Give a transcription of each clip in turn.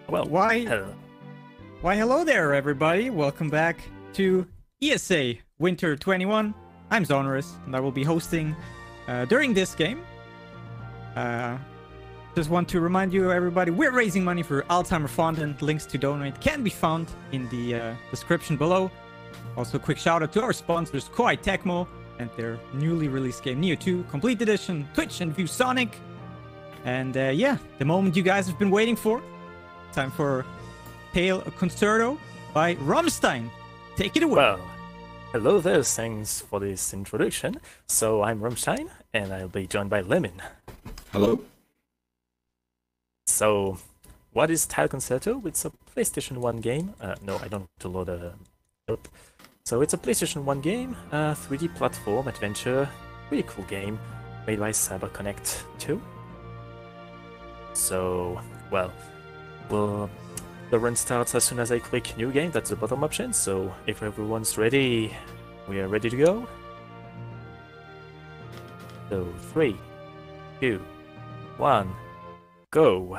Well, Why? hello. Why, hello there, everybody. Welcome back to ESA Winter 21. I'm Zonorous, and I will be hosting during this game. Just want to remind you, everybody, we're raising money for Alzheimer Fund, and links to donate can be found in the description below. Also, a quick shout out to our sponsors, Koei Tecmo, and their newly released game Neo 2 Complete Edition, Twitch and View Sonic. And yeah, the moment you guys have been waiting for. Time for Tale of Concerto by Rammstein. Take it away. Well, hello there, thanks for this introduction. So I'm Rammstein, and I'll be joined by Lemon. Hello. So, what is Tale Concerto? It's a PlayStation 1 game. No, I don't want to load a... Nope. So it's a PlayStation 1 game, 3D platform adventure, really cool game, made by CyberConnect 2. So, well, the run starts as soon as I click new game. That's the bottom option. So if everyone's ready, we are ready to go. So 3, 2, 1, go.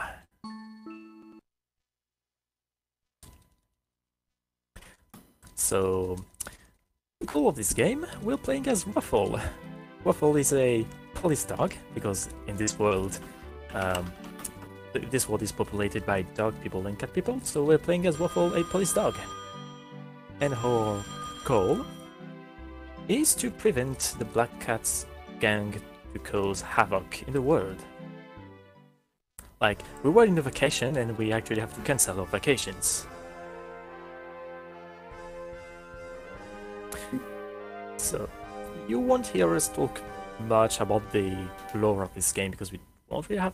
So the goal of this game, we're playing as Waffle. Waffle is a police dog because in this world is populated by dog people and cat people, so we're playing as Waffle, a police dog. And her goal is to prevent the Black Cat's gang to cause havoc in the world. Like, we were in a vacation and we actually have to cancel our vacations. So, you won't hear us talk much about the lore of this game because we won't really have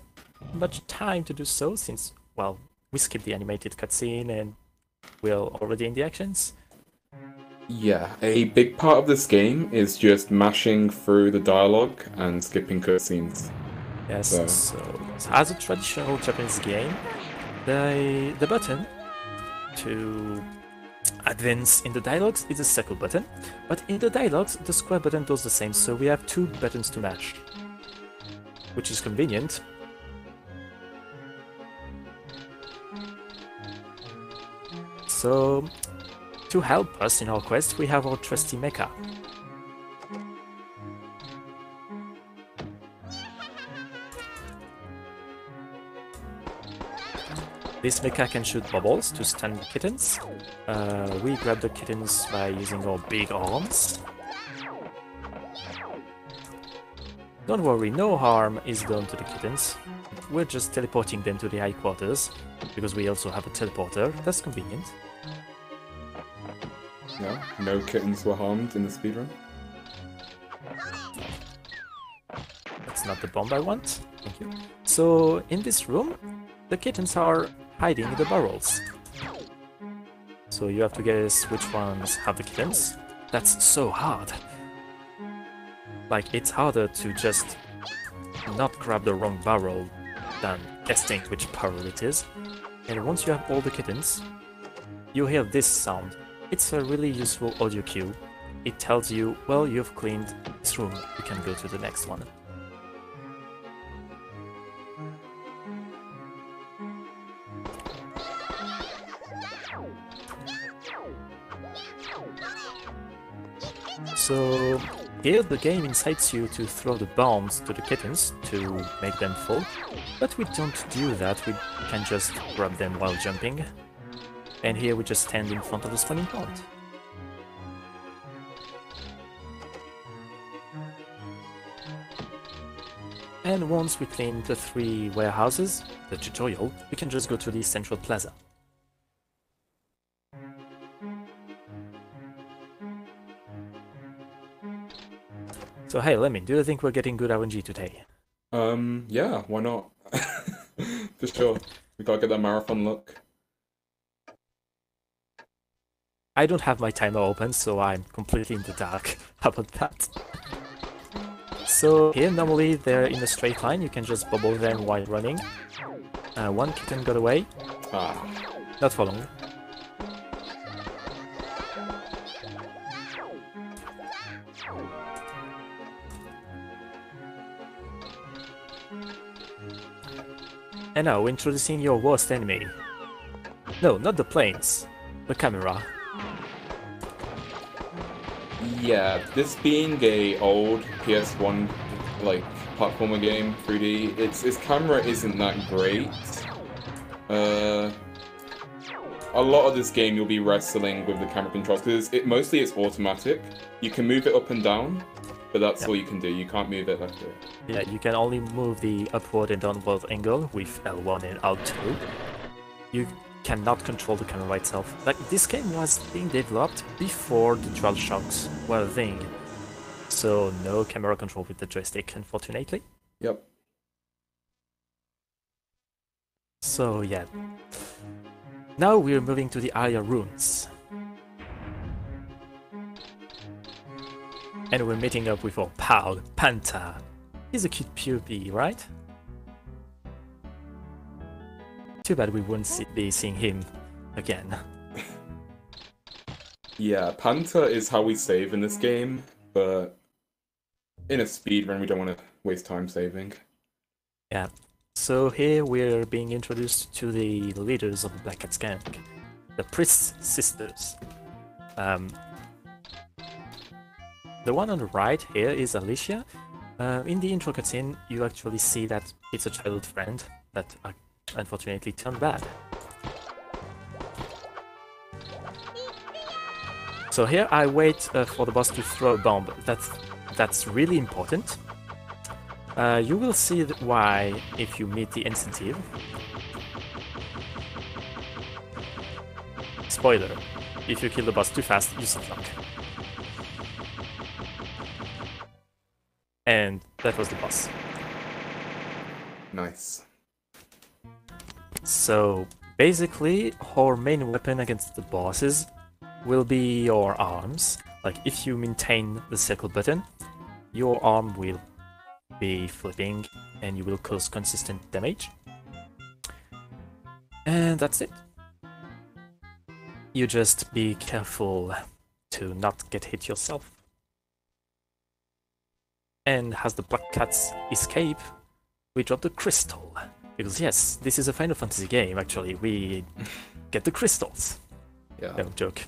much time to do so since, well, we skipped the animated cutscene and we're already in the actions. Yeah, a big part of this game is just mashing through the dialogue and skipping cutscenes. Yes, so as a traditional Japanese game, the button to advance in the dialogues is a circle button, but in the dialogues the square button does the same, so we have two buttons to mash, which is convenient. So, to help us in our quest, we have our trusty mecha. This mecha can shoot bubbles to stun kittens. We grab the kittens by using our big arms. Don't worry, no harm is done to the kittens. We're just teleporting them to the headquarters, because we also have a teleporter. That's convenient. No kittens were harmed in the speedrun. That's not the bomb I want. Thank you. So, in this room, the kittens are hiding in the barrels. So you have to guess which ones have the kittens. That's so hard. Like, it's harder to just not grab the wrong barrel than guessing which barrel it is. And once you have all the kittens, you hear this sound. It's a really useful audio cue. It tells you, well, you've cleaned this room, you can go to the next one. So here the game incites you to throw the bombs to the kittens to make them fall, but we don't do that, we can just grab them while jumping. And here we just stand in front of the spawning point. And once we clean the 3 warehouses, the tutorial, we can just go to the central plaza. So hey Lemmy, do you think we're getting good RNG today? Yeah, why not? For sure. We gotta get that marathon look. I don't have my timer open, so I'm completely in the dark. How about that? So here, normally they're in a straight line, you can just bubble them while running. One kitten got away. Not for long. And now, introducing your worst enemy. No, not the planes. The camera. Yeah, this being a old PS1 like platformer game, 3D, its camera isn't that great. A lot of this game you'll be wrestling with the camera controls because mostly it's automatic. You can move it up and down, but that's all you can do. You can't move it left or right. Yeah, you can only move the upward and downward angle with L1 and L2. You cannot control the camera itself. Like, this game was being developed before the DualShocks were a thing. So no camera control with the joystick, unfortunately. Yep. So yeah. Now we're moving to the Aya ruins. And we're meeting up with our pal, Panta. He's a cute puppy, right? Too bad we won't be seeing him again. Yeah, Panta is how we save in this game, but in a speedrun we don't want to waste time saving. Yeah. So here we're being introduced to the leaders of the Black Cats gang, the Priest Sisters. The one on the right here is Alicia. In the intro cutscene, you actually see that it's a childhood friend that unfortunately turned bad. So here I wait for the boss to throw a bomb. That's really important. You will see why if you meet the incentive. Spoiler, if you kill the boss too fast, you suck. And that was the boss. Nice. So basically, our main weapon against the bosses will be your arms. Like, if you maintain the circle button, your arm will be flipping and you will cause consistent damage. And that's it. You just be careful to not get hit yourself. And as the Black Cats escape, we drop the crystal. Because yes, this is a Final Fantasy game, actually. We get the crystals. Yeah. No, joke.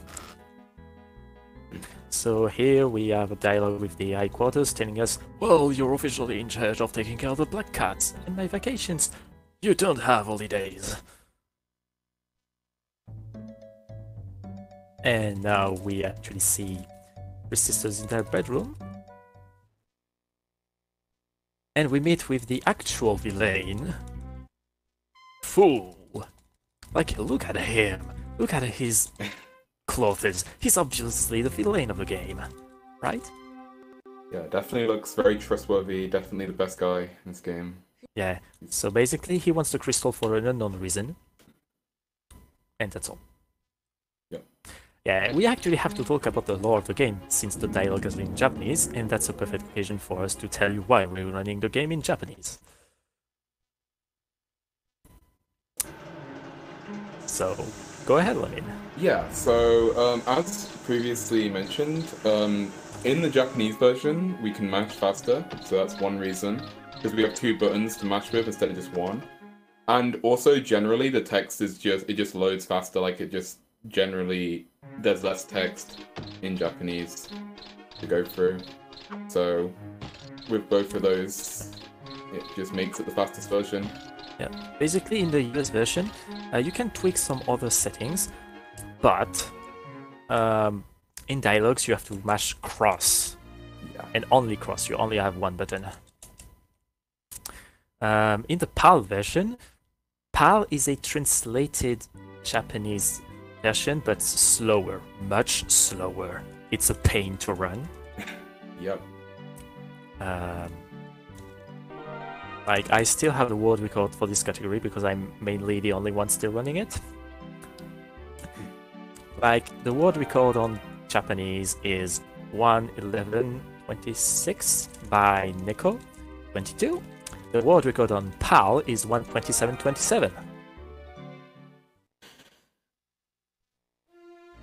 So here we have a dialogue with the High Quarters telling us, well, you're officially in charge of taking care of the Black Cats and my vacations. You don't have holidays. And now we actually see the sisters in their bedroom. And we meet with the actual villain. Fool! Like, look at him. Look at his clothes. He's obviously the villain of the game, right? Yeah, definitely looks very trustworthy. Definitely the best guy in this game. Yeah, so basically he wants the crystal for an unknown reason. And that's all. Yeah. Yeah, we actually have to talk about the lore of the game, since the dialogue is in Japanese, and that's a perfect occasion for us to tell you why we're running the game in Japanese. So, go ahead, Lamin. Yeah, so as previously mentioned, in the Japanese version, we can mash faster, so that's one reason, because we have two buttons to mash with instead of just one. And also, generally, the text is it just loads faster, like it just generally, there's less text in Japanese to go through. So, with both of those, it just makes it the fastest version. Yeah, basically in the US version, you can tweak some other settings, but in dialogues you have to mash cross, and only cross. You only have one button. In the PAL version, PAL is a translated Japanese version, but slower, much slower. It's a pain to run. Yep. Like, I still have the world record for this category because I'm mainly the only one still running it. Like, the world record on Japanese is 1:11:26 by Neko 22. The world record on PAL is 1:27:27.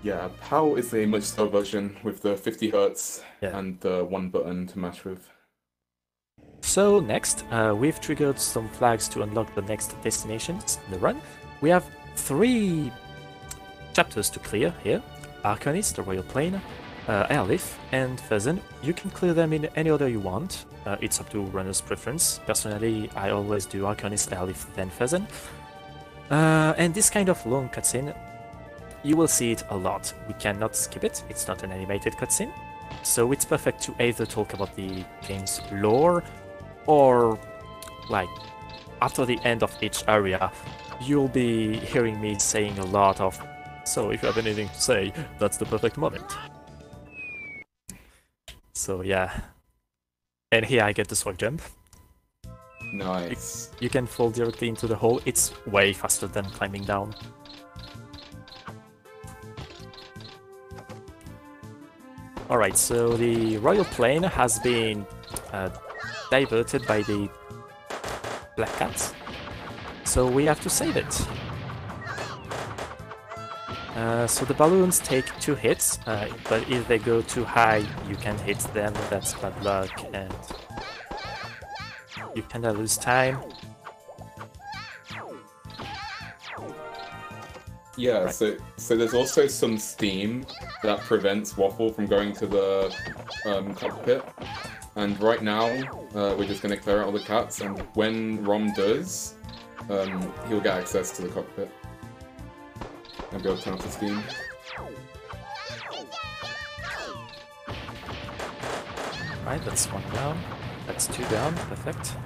Yeah, PAL is a much slower version with the 50 Hz Yeah. and the one button to mash with. So next, we've triggered some flags to unlock the next destinations in the run. We have 3 chapters to clear here. Arcanist, the Royal Plane, Airlift, and Pheasant. You can clear them in any order you want. It's up to runner's preference. Personally, I always do Arcanist, Airlift, then Pheasant. And this kind of long cutscene, you will see it a lot. We cannot skip it. It's not an animated cutscene. So it's perfect to either talk about the game's lore, or like after the end of each area, you'll be hearing me saying a lot of, so if you have anything to say, that's the perfect moment. So yeah. And here I get the swag jump. Nice. You can fall directly into the hole. It's way faster than climbing down. Alright, so the Royal Plane has been diverted by the Black Cat. So we have to save it. So the balloons take 2 hits, but if they go too high, you can hit them. That's bad luck, and you kinda lose time. Yeah, Right. so there's also some steam that prevents Waffle from going to the cockpit. And right now, we're just going to clear out all the cats, and when Rom does, he'll get access to the cockpit. And be able to turn off the steam. Right, that's 1 down. That's 2 down, perfect.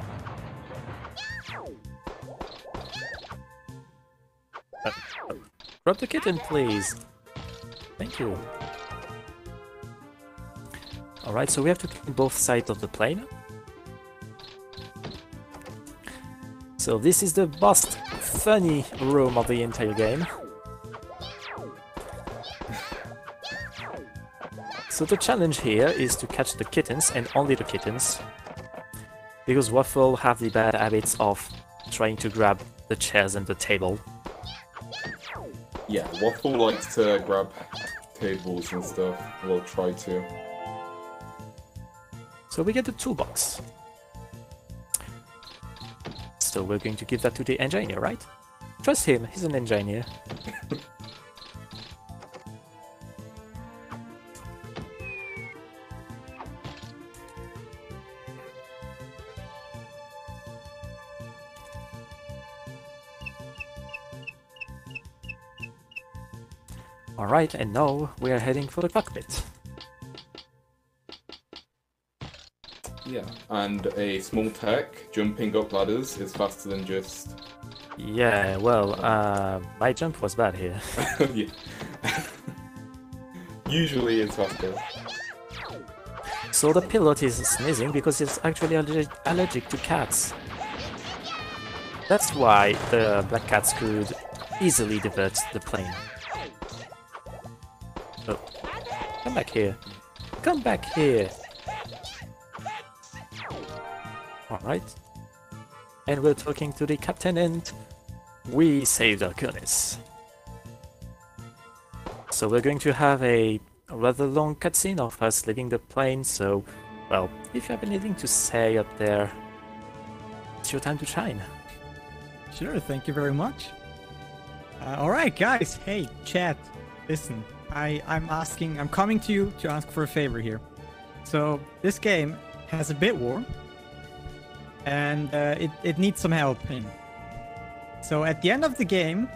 Grab the kitten, please. Thank you. Alright, so we have to clean both sides of the plane. So this is the most funny room of the entire game. So the challenge here is to catch the kittens, and only the kittens, because Waffle have the bad habits of trying to grab the chairs and the table. Yeah, Waffle likes to grab tables and stuff. We'll try to. So we get the toolbox. So we're going to give that to the engineer, right? Trust him, he's an engineer. Alright, and now we are heading for the cockpit. Yeah, and a small tech jumping up ladders is faster than just... Yeah, well, my jump was bad here. Yeah. Usually it's faster. So the pilot is sneezing because he's actually allergic to cats. That's why the black cats could easily divert the plane. Oh, come back here. Come back here. Alright. And we're talking to the captain, and we saved Arcanist. So we're going to have a rather long cutscene of us leaving the plane, so, well, if you have anything to say up there, it's your time to shine. Sure, thank you very much. Alright, guys, hey, chat, listen, I'm coming to you to ask for a favor here. So, this game has a bit war, and it needs some help in. So, at the end of the game,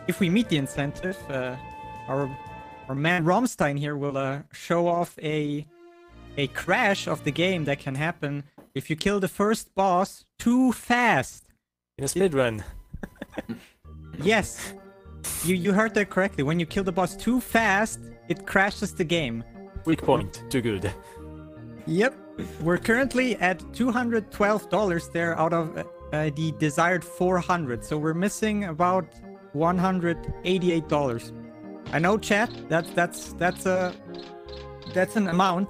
if we meet the incentive, our man Romstein here will show off a crash of the game that can happen if you kill the first boss too fast. In a speedrun. Yes, you heard that correctly. When you kill the boss too fast, it crashes the game. Weak point, too good. Yep, we're currently at $212 there out of the desired 400, so we're missing about $188. I know, chat, that's an amount,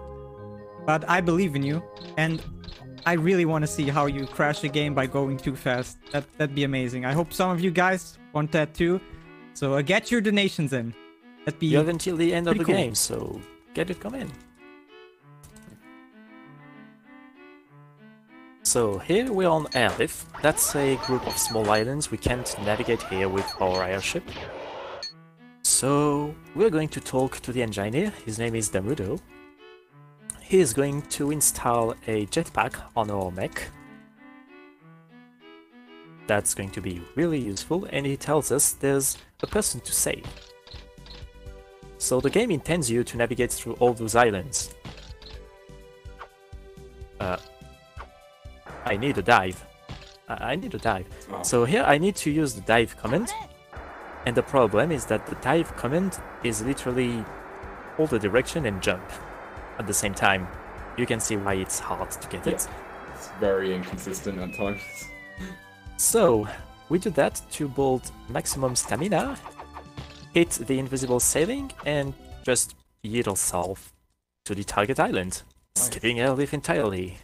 but I believe in you, and I really want to see how you crash a game by going too fast. That'd be amazing. I hope some of you guys want that too. So get your donations in. That'd be You have until the end of the pretty cool. game, so get it coming. So here we're on Airlift. That's a group of small islands. We can't navigate here with our airship. So we're going to talk to the engineer. His name is Damudo. He is going to install a jetpack on our mech. That's going to be really useful, and he tells us there's a person to save. So the game intends you to navigate through all those islands. I need a dive. I need a dive. Oh. So here I need to use the dive command. And the problem is that the dive command is literally hold the direction and jump at the same time. You can see why it's hard to get it. It's very inconsistent at times. So we do that to build maximum stamina, hit the invisible sailing, and just yeet ourselves to the target island, Nice. skipping airlift entirely.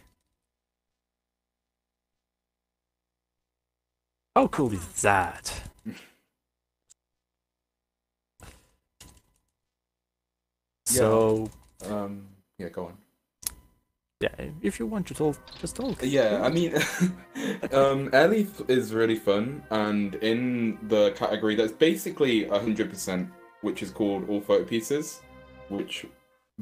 How cool is that? So, Yeah, go on. yeah, if you want to talk, just talk. Yeah, I mean, Airleaf is really fun, and in the category that's basically 100%, which is called all photo pieces, which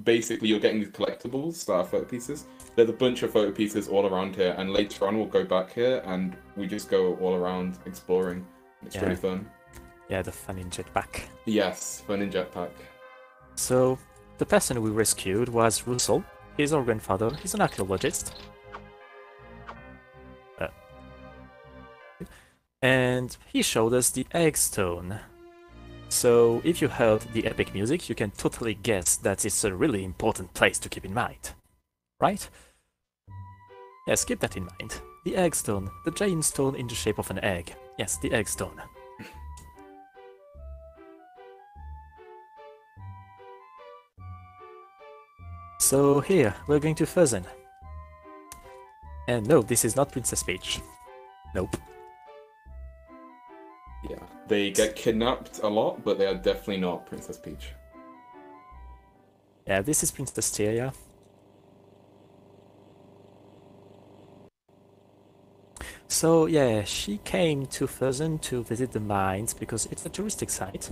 basically you're getting these collectibles that are photo pieces. There's a bunch of photo pieces all around here, and later on we'll go back here and we just go all around exploring. It's Yeah. really fun. Yeah, the fun in jetpack. Yes, fun in jetpack. So, the person we rescued was Russell. He's our grandfather. He's an archaeologist. And he showed us the egg stone. So, if you heard the epic music, you can totally guess that it's a really important place to keep in mind. Right? Yes, keep that in mind. The egg stone, the giant stone in the shape of an egg. Yes, the egg stone. So here, we're going to Frozen. And no, this is not Princess Peach. Nope. Yeah, they get kidnapped a lot, but they are definitely not Princess Peach. Yeah, this is Princess Tyria. So yeah, she came to Frozen to visit the mines because it's a touristic site.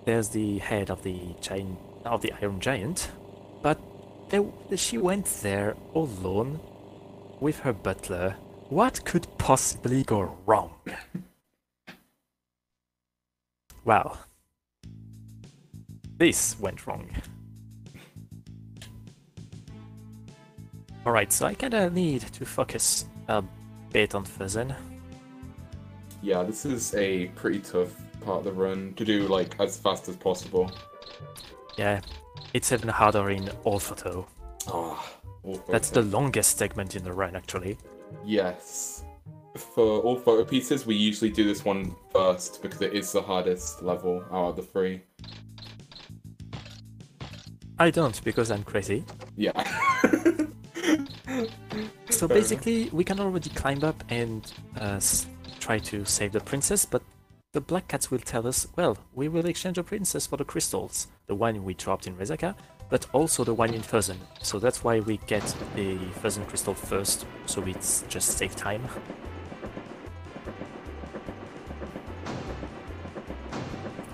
There's the head of the Iron Giant, but she went there alone with her butler. What could possibly go wrong? Well, this went wrong. Alright, so I kinda need to focus a bit on Frozen. Yeah, this is a pretty tough part of the run to do like as fast as possible. Yeah, it's even harder in all photo. Ah, That's the longest segment in the run, actually. Yes. For all photo pieces, we usually do this one first because it is the hardest level out of the three. I don't, because I'm crazy. Yeah. So basically, we can already climb up and try to save the princess, but the Black Cats will tell us, well, we will exchange the princess for the crystals, the one we dropped in Rezaka, but also the one in Frozen. So that's why we get the Frozen crystal first, so it's just save time.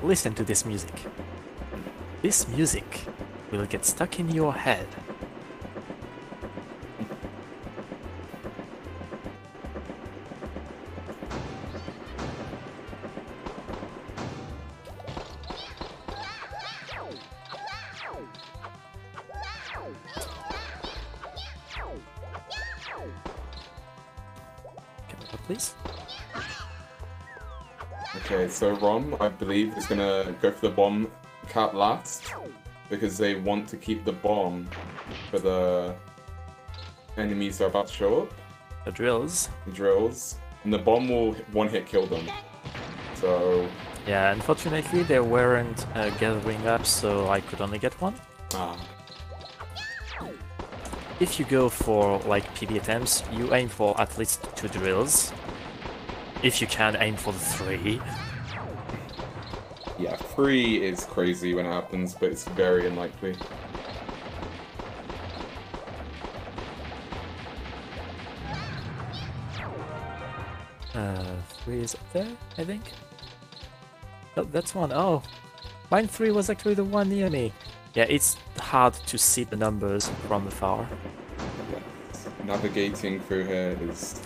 Listen to this music. This music will get stuck in your head. Camera, please. Okay, so Rom, I believe, is gonna go for the bomb cat last because they want to keep the bomb for the enemies that are about to show up, The drills. the drills, and the bomb will one-hit kill them. So, Yeah, unfortunately they weren't gathering up, so I could only get one. ah, If you go for like PB attempts, you aim for at least 2 drills. If you can, aim for the 3. yeah, 3 is crazy when it happens, but it's very unlikely. Uh, 3 is up there, I think. Oh, that's one. Oh, Mine 3 was actually the one near me. Yeah, it's hard to see the numbers from afar. Yes. Navigating through here is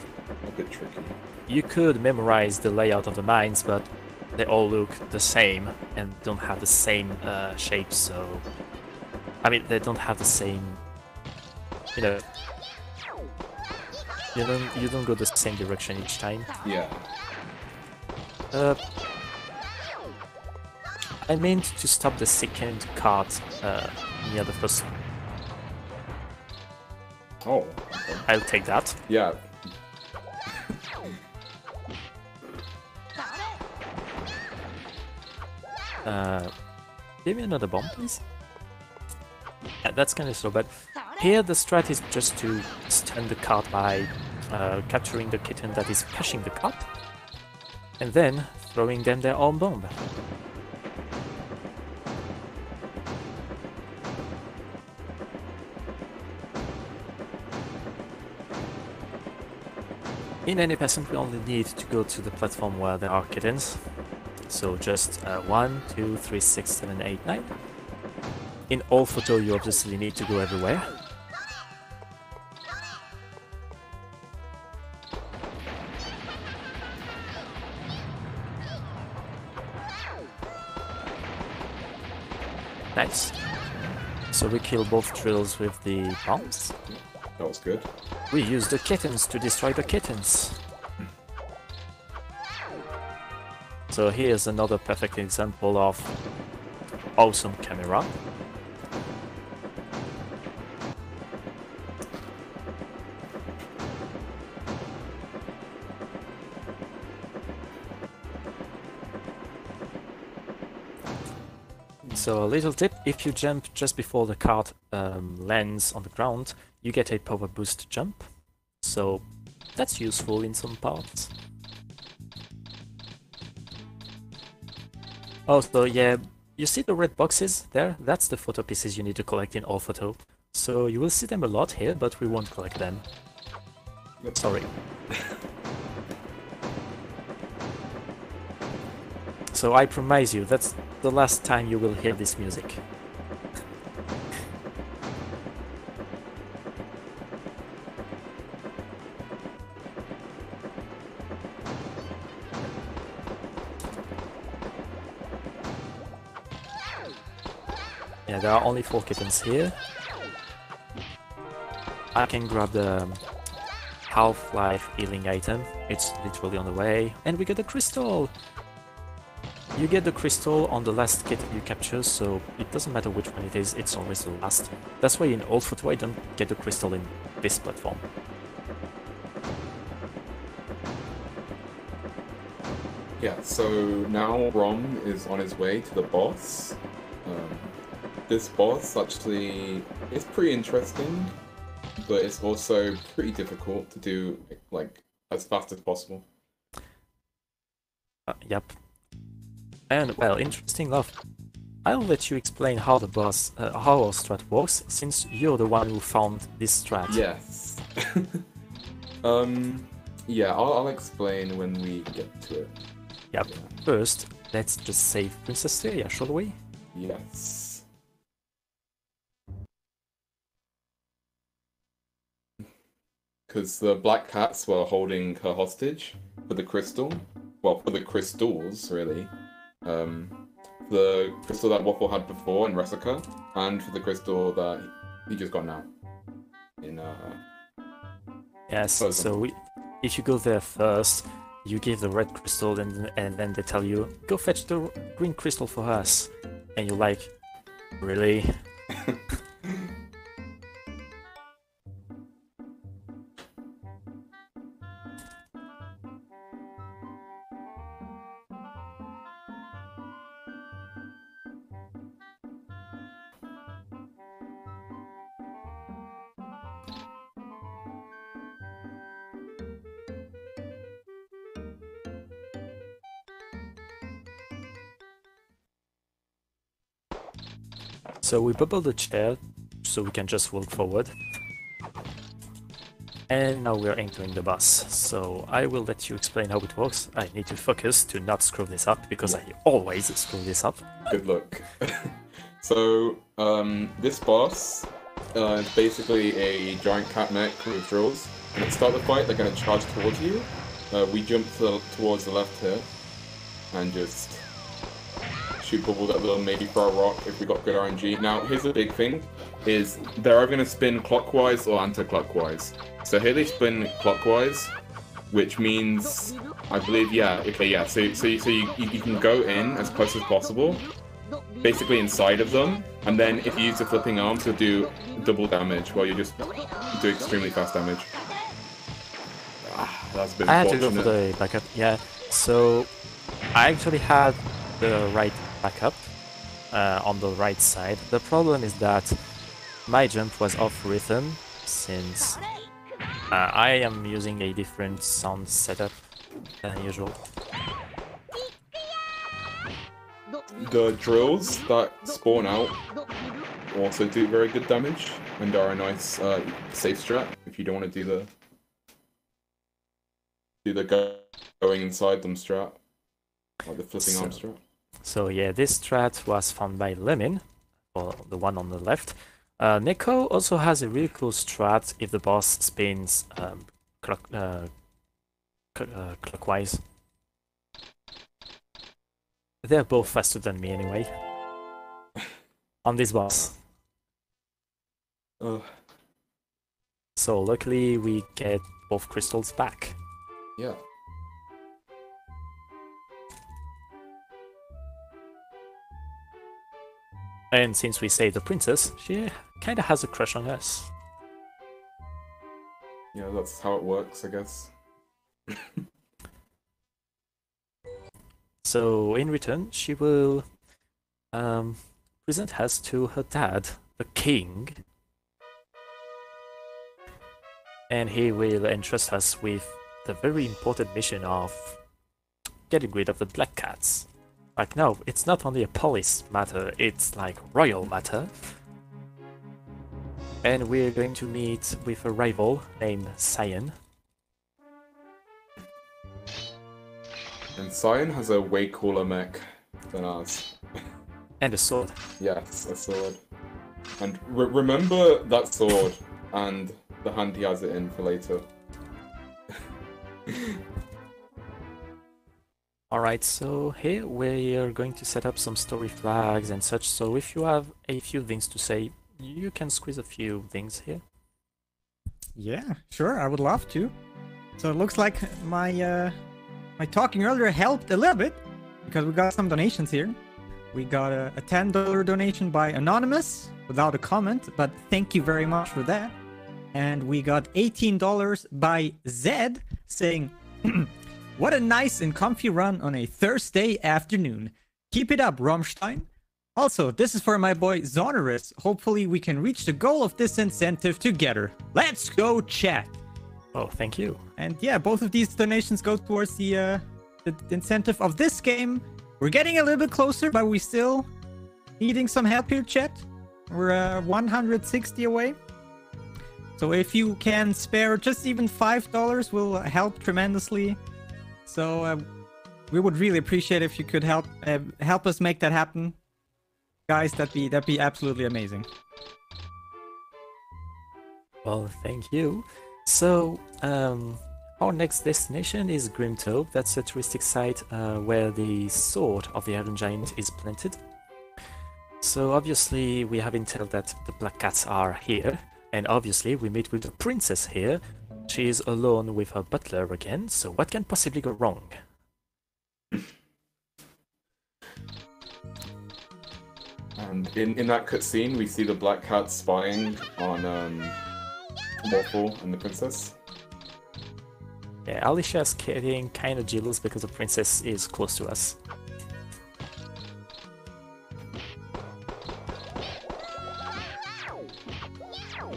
a bit tricky. You could memorize the layout of the mines, but they all look the same and don't have the same shape, so... I mean, they don't have the same... You know... You don't go the same direction each time. Yeah. I meant to stop the second cart near the first. Oh. Okay. I'll take that. Yeah. Give me another bomb, please. Yeah, that's kind of slow, but here the strat is just to stun the cart by capturing the kitten that is pushing the cart, and then throwing them their own bomb. In any percent, we only need to go to the platform where there are kittens. So just 1, 2, 3, 6, 7, 8, 9. In all photo, you obviously need to go everywhere. Nice. So we kill both drills with the bombs. That was good. We use the kittens to destroy the kittens. So here's another perfect example of awesome camera. So a little tip, if you jump just before the cart lands on the ground, you get a power boost jump. So that's useful in some parts. Also, yeah, you see the red boxes there? That's the photo pieces you need to collect in all photo. So you will see them a lot here, but we won't collect them. Sorry. So I promise you, that's the last time you will hear this music. Yeah, there are only 4 kittens here. I can grab the Half-Life healing item. It's literally on the way. And we get a crystal! You get the crystal on the last kitten you capture, so it doesn't matter which one it is, it's always the last. That's why in old photo I don't get the crystal in this platform. Yeah, so now Rom is on his way to the boss. This boss actually is pretty interesting, but it's also pretty difficult to do like as fast as possible. Yep. And well, interesting enough, I'll let you explain how the boss, how our strat works, since you're the one who found this strat. Yes. Yeah, I'll explain when we get to it. Yep. Yeah. First, let's just save Princess Theria, shall we? Yes. Because the black cats were holding her hostage for the crystal. Well, for the crystals, really. The crystal that Waffle had before in Resica, and for the crystal that he just got now. In, Yes, Frozen. so if you go there first, you give the red crystal and then they tell you, go fetch the green crystal for us. And you're like, really? So we bubble the chair so we can just walk forward. And now we're entering the boss, so I will let you explain how it works. I need to focus to not screw this up, because I always screw this up. Good luck. So, this boss is basically a giant cat mech with drills. When it start the fight, they're going to charge towards you. We jump towards the left here, and just shoot bubbles at them, maybe throw a rock if we got good RNG. Now, here's the big thing, is they're either going to spin clockwise or anti-clockwise. So here they spin clockwise, which means, I believe, yeah, okay, yeah, so you can go in as close as possible, basically inside of them, and then if you use the flipping arms, you'll do double damage, while you just do extremely fast damage. That's a bit I had to go unfortunate. for the backup, yeah. So I actually had the right backup on the right side. The problem is that my jump was off rhythm, since I am using a different sound setup than usual. The drills that spawn out also do very good damage, and are a nice safe strat if you don't want to do the going inside them strat, like the flipping arm strat. So yeah, this strat was found by Lemon, or the one on the left. Neko also has a really cool strat if the boss spins clockwise. They're both faster than me anyway. On this boss. So luckily we get both crystals back. Yeah. And since we saved the princess, she kinda has a crush on us. Yeah, that's how it works, I guess. So in return, she will present us to her dad, the king. And he will entrust us with the very important mission of getting rid of the black cats. Like, no, it's not only a police matter, it's like royal matter. And we're going to meet with a rival named Cyan. And Cyan has a way cooler mech than ours. And a sword. Yes, a sword. And remember that sword and the hand he has it in for later. Alright, so here we are going to set up some story flags and such, so if you have a few things to say, you can squeeze a few things here. Yeah, sure, I would love to. So it looks like my my talking earlier helped a little bit, because we got some donations here. We got a $10 donation by Anonymous, without a comment, but thank you very much for that. And we got $18 by Zed, saying, what a nice and comfy run on a Thursday afternoon. Keep it up, Rammstein. Also, this is for my boy Zonorus. Hopefully we can reach the goal of this incentive together. Let's go, chat. Oh, thank you. And yeah, both of these donations go towards the incentive of this game. We're getting a little bit closer, but we still needing some help here, chat. We're 160 away. So if you can spare just even $5 will help tremendously. So we would really appreciate if you could help us make that happen. Guys, that'd be absolutely amazing. Well, thank you. So, our next destination is Grimtop. That's a touristic site where the sword of the Iron Giant is planted. So obviously we have intel that the black cats are here, and obviously we meet with the princess here. She is alone with her butler again, so what can possibly go wrong? And in that cutscene, we see the black cat spying on Waffle and the princess. Yeah, Alicia's getting kinda jealous because the princess is close to us.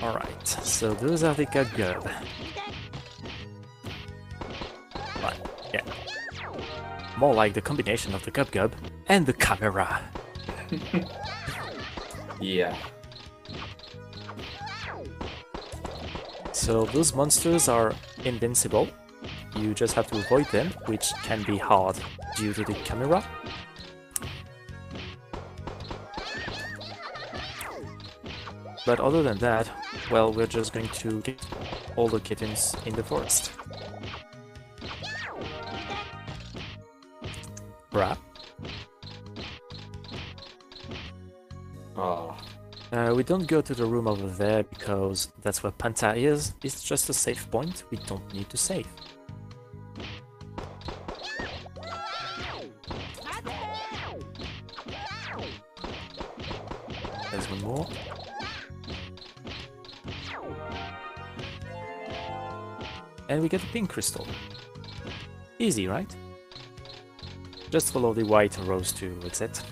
Alright, so those are the Gub. But, yeah. More like the combination of the Gub and the camera. Yeah. So those monsters are invincible. You just have to avoid them, which can be hard due to the camera. But other than that, well, we're just going to get all the kittens in the forest. Bruh. We don't go to the room over there because that's where Panta is. It's just a save point. We don't need to save. There's one more. And we get a pink crystal. Easy, right? Just follow the white arrows to exit.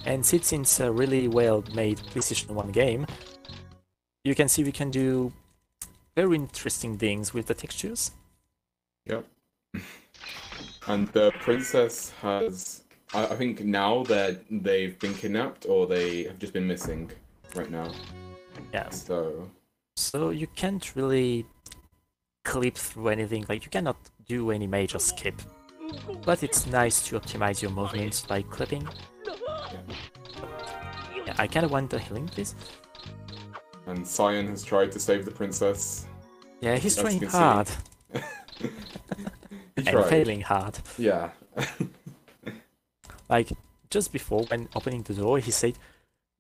And since it's a really well-made PlayStation 1 game, you can see we can do very interesting things with the textures. Yep. And the princess has, I think now that they've been kidnapped or they have just been missing right now. Yeah. So you can't really clip through anything, like you cannot do any major skip. But it's nice to optimize your movements by clipping. Yeah, I kinda want the healing, please. And Cyan has tried to save the princess. Yeah, he's trying hard. And failing hard. Yeah. Like, just before, when opening the door, he said,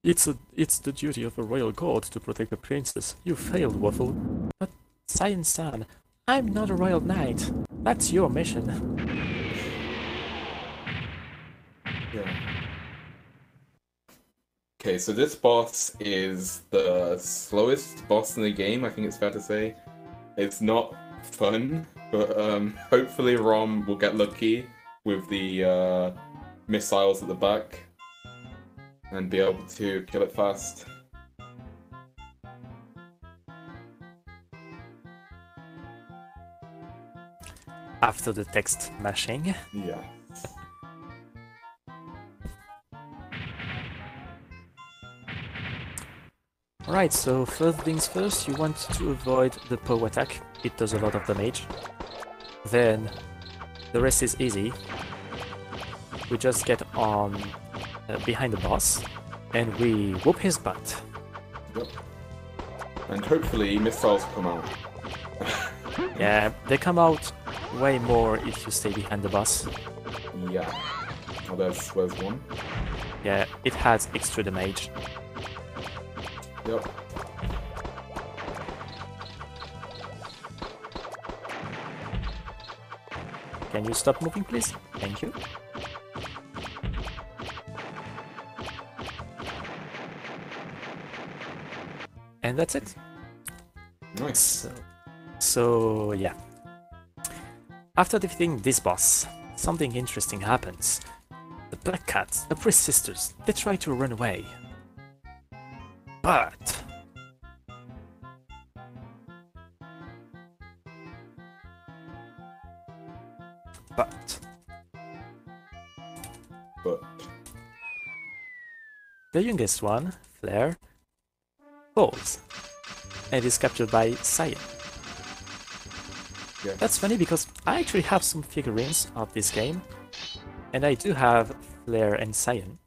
It's the duty of a royal guard to protect the princess. You failed, Waffle. But, Cyan-san, I'm not a royal knight. That's your mission. Yeah. Okay, so this boss is the slowest boss in the game, I think it's fair to say. It's not fun, but hopefully Rom will get lucky with the missiles at the back and be able to kill it fast. After the text mashing. Yeah. Alright, so first things first, you want to avoid the pow attack. It does a lot of damage. Then the rest is easy. We just get on behind the boss and we whoop his butt. Yep. And hopefully missiles come out. Yeah, they come out way more if you stay behind the boss. Yeah. Oh, there's one. Yeah, it has extra damage. Yep. Can you stop moving, please? Thank you. And that's it. Nice. So yeah. After defeating this boss, something interesting happens. The Black Cats, the Priest Sisters, they try to run away. But the youngest one, Flare, falls and is captured by Cyan. Yeah. That's funny because I actually have some figurines of this game, and I do have Flare and Cyan.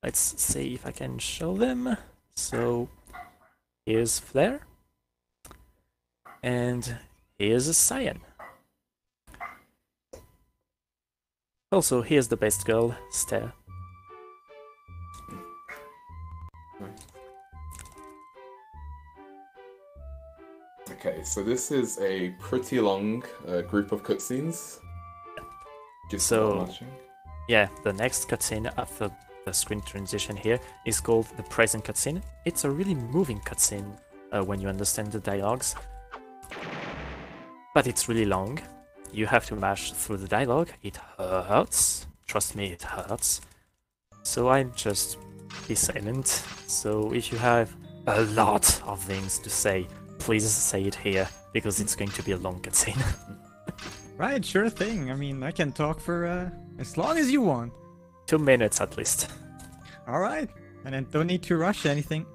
Let's see if I can show them. So here's Flare, and here's a Cyan. Also, here's the best girl, Stare. Okay, so this is a pretty long group of cutscenes. Just yeah, the next cutscene after the screen transition here is called the present cutscene. It's a really moving cutscene when you understand the dialogues, but it's really long. You have to mash through the dialogue. It hurts. Trust me, it hurts. So I'm just be silent. So if you have a lot of things to say, please say it here, because it's going to be a long cutscene. Right, sure thing. I mean, I can talk for as long as you want. 2 minutes at least. All right, and then don't need to rush anything.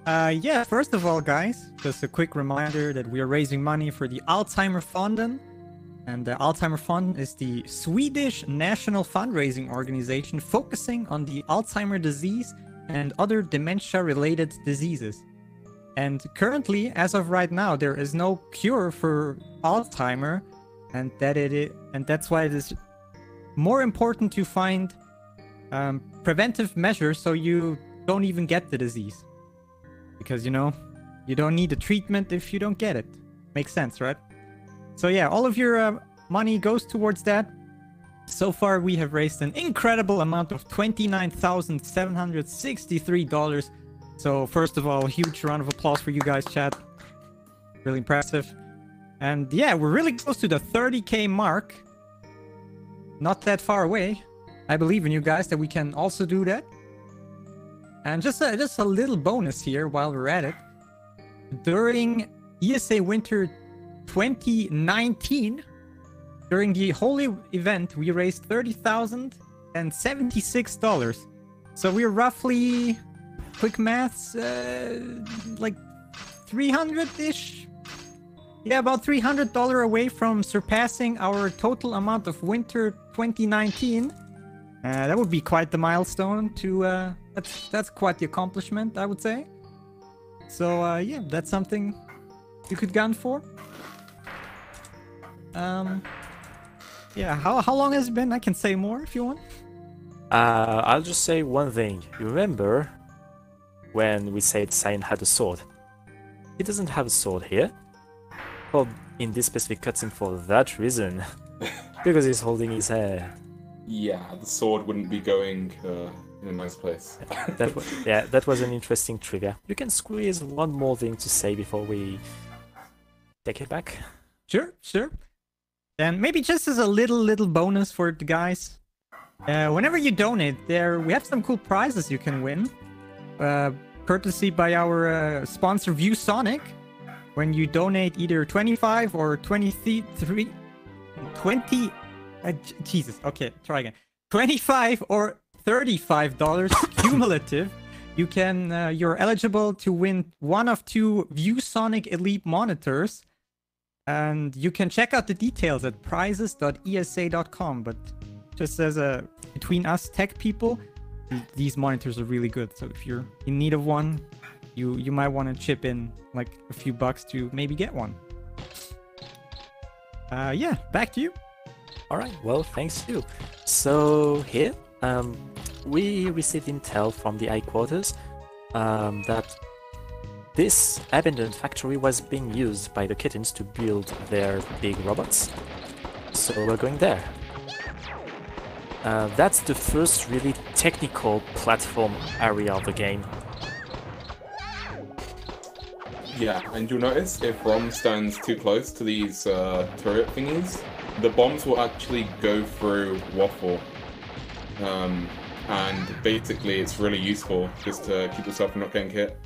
Yeah, first of all, guys, just a quick reminder that we are raising money for the Alzheimerfonden. And the Alzheimerfonden is the Swedish national fundraising organization focusing on the Alzheimer disease and other dementia-related diseases. And currently, as of right now, there is no cure for Alzheimer, and that's why it is more important to find preventive measures so you don't even get the disease. Because, you know, you don't need the treatment if you don't get it. Makes sense, right? So yeah, all of your money goes towards that. So far, we have raised an incredible amount of $29,763. So first of all, huge round of applause for you guys, chat. Really impressive. And yeah, we're really close to the 30K mark. Not that far away. I believe in you guys that we can also do that. And just a little bonus here while we're at it. During ESA Winter 2019, during the whole event, we raised $30,076. So we're roughly, quick maths, like 300-ish? Yeah, about $300 away from surpassing our total amount of Winter 2019. That would be quite the milestone to, that's quite the accomplishment, I would say. So, yeah, that's something you could gun for. Yeah, how long has it been? I can say more if you want. I'll just say one thing. You remember when we said Cyan had a sword? He doesn't have a sword here. Well, in this specific cutscene for that reason. Because he's holding his hair. Yeah, the sword wouldn't be going in a nice place. That was an interesting trivia. You can squeeze one more thing to say before we take it back. Sure. Then maybe just as a little bonus for the guys. Whenever you donate, we have some cool prizes you can win. Courtesy by our sponsor ViewSonic. When you donate either 25 or 23... 20... Jesus, okay, try again. 25 or $35 cumulative. You're eligible to win one of 2 ViewSonic Elite monitors. And you can check out the details at prizes.esa.com. But just as between us tech people, these monitors are really good. So if you're in need of one, you might want to chip in like a few bucks to maybe get one. Yeah, back to you. Alright, well, thanks to you. So here, we received intel from the headquarters that this abandoned factory was being used by the kittens to build their big robots. So we're going there. That's the first really technical platform area of the game. Yeah, and you'll notice if Rom stands too close to these turret thingies, the bombs will actually go through Waffle. And basically it's really useful just to keep yourself from not getting hit.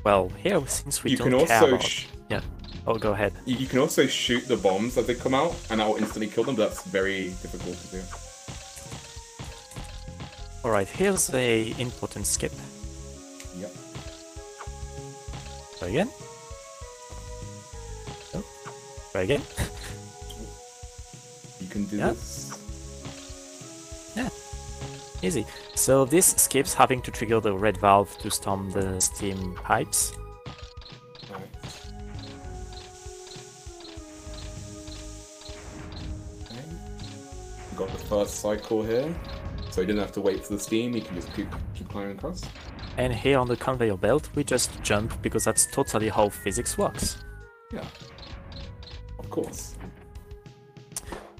Well, here, since we you don't can also care about... Yeah. Oh, go ahead. You can also shoot the bombs as they come out, and that will instantly kill them, but that's very difficult to do. Alright, here's a important skip. Yep. Try again. Oh. Try again. You can do this. Yeah. Easy. So this skips having to trigger the red valve to storm the steam pipes. Right. Okay. Got the first cycle here, so you didn't have to wait for the steam, you can just keep climbing across. And here on the conveyor belt, we just jump because that's totally how physics works. Yeah. Of course.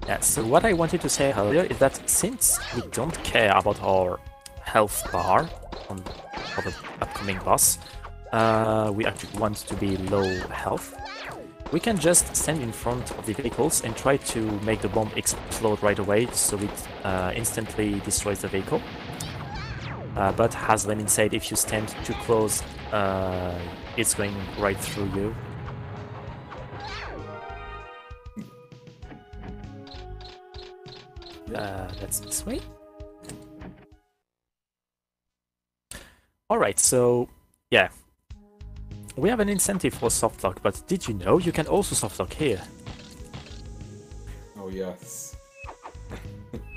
Yeah, so what I wanted to say earlier is that since we don't care about our health bar for the upcoming boss, we actually want to be low health, we can just stand in front of the vehicles and try to make the bomb explode right away so it instantly destroys the vehicle. But as Lenin said, if you stand too close, it's going right through you. That's this way. Alright, so yeah. We have an incentive for softlock, but did you know you can also softlock here? Oh yes.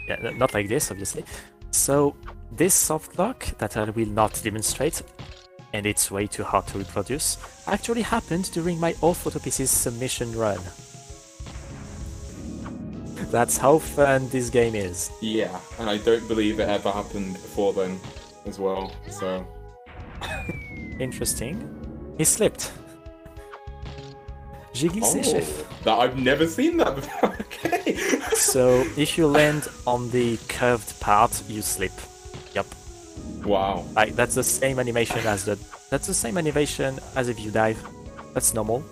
Yeah, not like this, obviously. So this softlock that I will not demonstrate, and it's way too hard to reproduce, actually happened during my All Photo Pieces submission run. That's how fun this game is. Yeah, and I don't believe it ever happened before then as well, so... Interesting. He slipped. Jiggy chef. That I've never seen that before. Okay. So if you land on the curved part, you slip. Yep. Wow. Like that's the same animation as that's the same animation as if you dive. That's normal.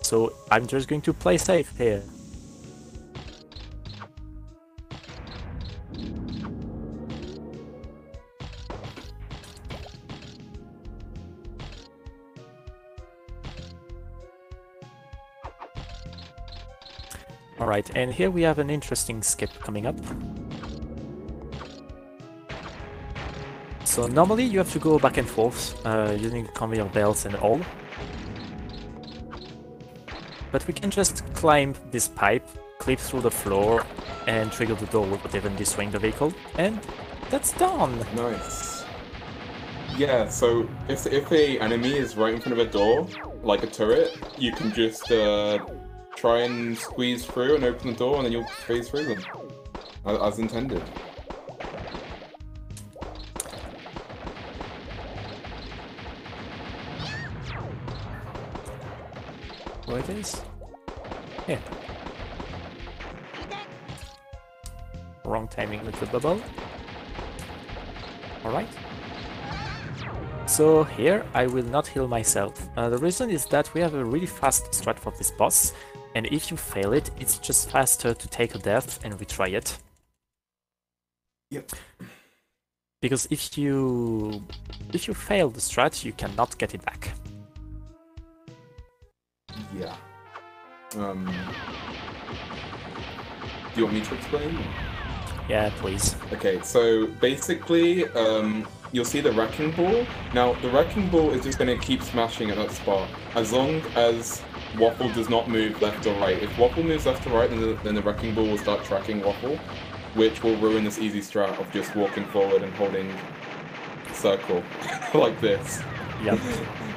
So I'm just going to play safe here. Alright, and here we have an interesting skip coming up. So normally you have to go back and forth using conveyor belts and all. But we can just climb this pipe, clip through the floor, and trigger the door without even destroying the vehicle, and that's done! Nice. Yeah, so if a enemy is right in front of a door, like a turret, you can just try and squeeze through and open the door, and then you'll phase through them, as intended. Where it is? Here. Wrong timing with the bubble. Alright. So here I will not heal myself. The reason is that we have a really fast strat for this boss, and if you fail it, it's just faster to take a death and retry it. Yep. Because if you fail the strat, you cannot get it back. Yeah. Do you want me to explain? Yeah, please. Okay, so basically, you'll see the wrecking ball. Now, the wrecking ball is just going to keep smashing at that spot, as long as Waffle does not move left or right. If Waffle moves left or right, then the wrecking ball will start tracking Waffle, which will ruin this easy strat of just walking forward and holding circle, like this. Yep.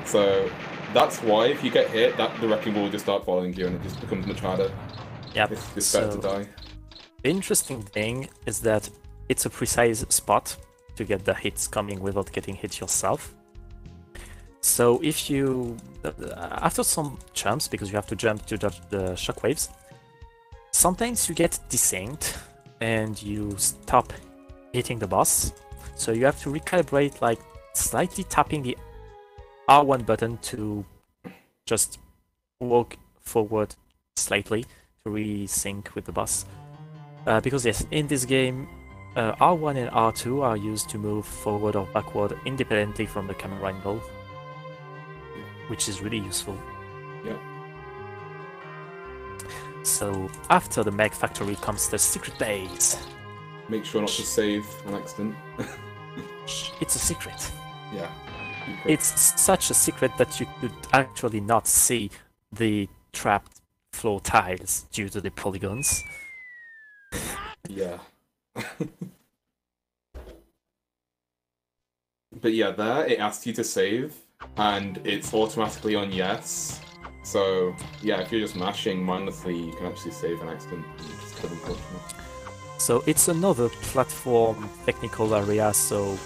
So, that's why if you get hit, the wrecking ball will just start following you, and it just becomes much harder. Yep. It's better to die. The interesting thing is that it's a precise spot to get the hits coming without getting hit yourself. So if you, after some jumps, because you have to jump to dodge the shockwaves, sometimes you get desynced and you stop hitting the boss. So you have to recalibrate, like slightly tapping the R1 button to just walk forward slightly to resync with the boss. Because yes, in this game, R1 and R2 are used to move forward or backward independently from the camera angle, which is really useful. Yeah. So after the Meg Factory comes the secret base. Make sure not to save on accident. It's a secret. Yeah. It's such a secret that you could actually not see the trapped floor tiles due to the polygons. Yeah. But yeah, there it asks you to save, and it's automatically on yes. So yeah, if you're just mashing mindlessly, you can actually save an accident. Which is kind of unfortunate. So it's another platform technical area, so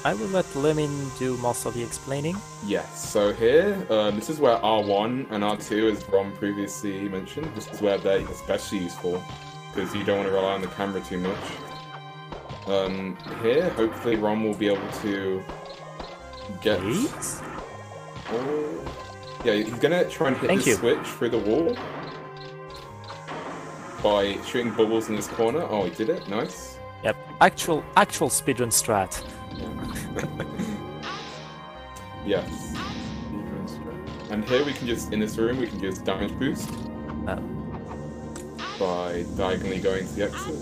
I will let Lemon do most of the explaining. Yes, so here, this is where R1 and R2, as Rom previously mentioned, this is where they're especially useful, because you don't want to rely on the camera too much. Here, hopefully Rom will be able to get... Please? Oh... Yeah, he's gonna try and hit the switch through the wall by shooting bubbles in this corner. Oh, he did it. Nice. Yep, actual speedrun strat. Yes. And here we can just, in this room, we can just damage boost by diagonally going to the exit.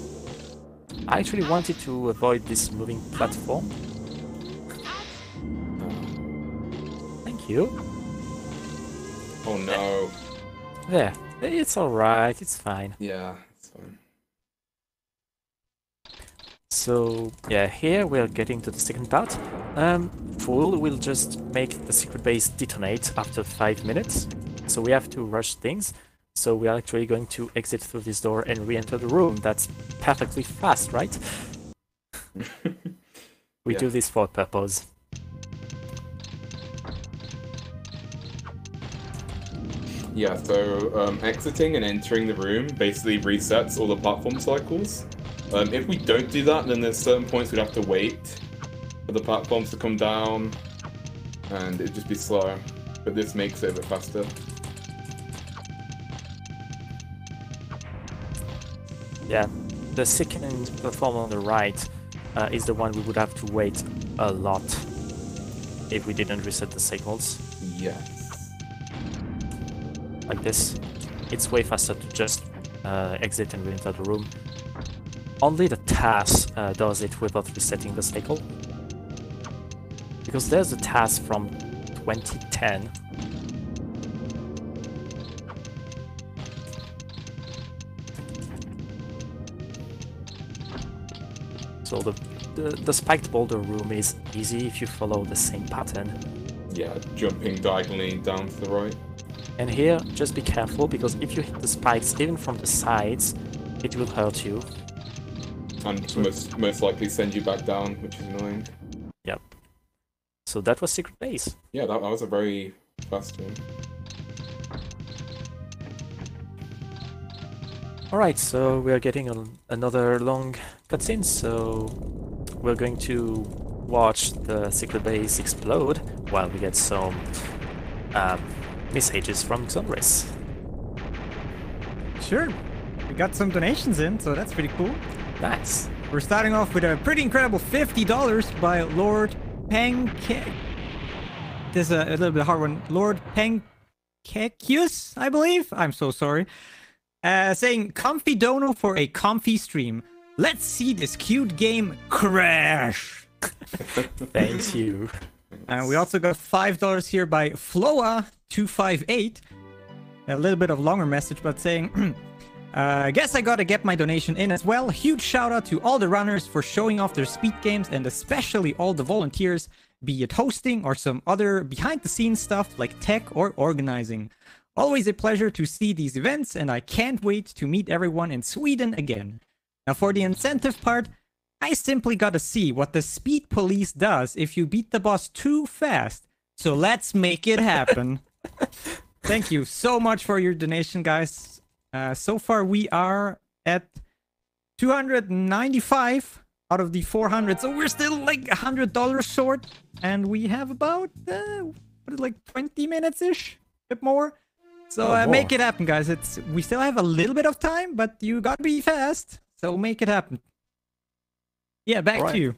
I actually wanted to avoid this moving platform. Thank you. Oh no. There. It's alright, it's fine. Yeah, it's fine. So, yeah, here we're getting to the second part. Fool will just make the secret base detonate after 5 minutes. So we have to rush things. So we are actually going to exit through this door and re-enter the room. That's perfectly fast, right? We do this for a purpose. Yeah, so exiting and entering the room basically resets all the platform cycles. If we don't do that, then there's certain points we'd have to wait for the platforms to come down, and it'd just be slow. But this makes it a bit faster. Yeah, the second platform on the right is the one we would have to wait a lot if we didn't reset the cycles. Yes. Like this. It's way faster to just exit and re-enter the room. Only the task does it without resetting the cycle. Because there's a task from 2010. So the spiked boulder room is easy if you follow the same pattern. Yeah, jumping diagonally down to the right. And here, just be careful, because if you hit the spikes even from the sides, it will hurt you. And most likely send you back down, which is annoying. Yep. So that was Secret Base. Yeah, that was a very fast one. Alright, so we are getting another long cutscene, so we're going to watch the Secret Base explode while we get some messages from Xonris. Sure. We got some donations in, so that's pretty cool. Nice. We're starting off with a pretty incredible $50 by Lord Pancake. This is a little bit hard one. Lord Pancakeus, I believe. I'm so sorry. Saying, comfy dono for a comfy stream. Let's see this cute game crash. Thank you. And we also got $5 here by Floa258. A little bit of longer message, but saying, guess I gotta get my donation in as well. Huge shout out to all the runners for showing off their speed games, and especially all the volunteers, be it hosting or some other behind the scenes stuff like tech or organizing. Always a pleasure to see these events, and I can't wait to meet everyone in Sweden again. Now for the incentive part, I simply gotta see what the speed police does if you beat the boss too fast. So let's make it happen. Thank you so much for your donation, guys. So far we are at 295 out of the 400, so we're still like $100 short, and we have about like 20 minutes-ish, a bit more. So make it happen, guys. We still have a little bit of time, but you gotta be fast. So make it happen. Yeah, back to you.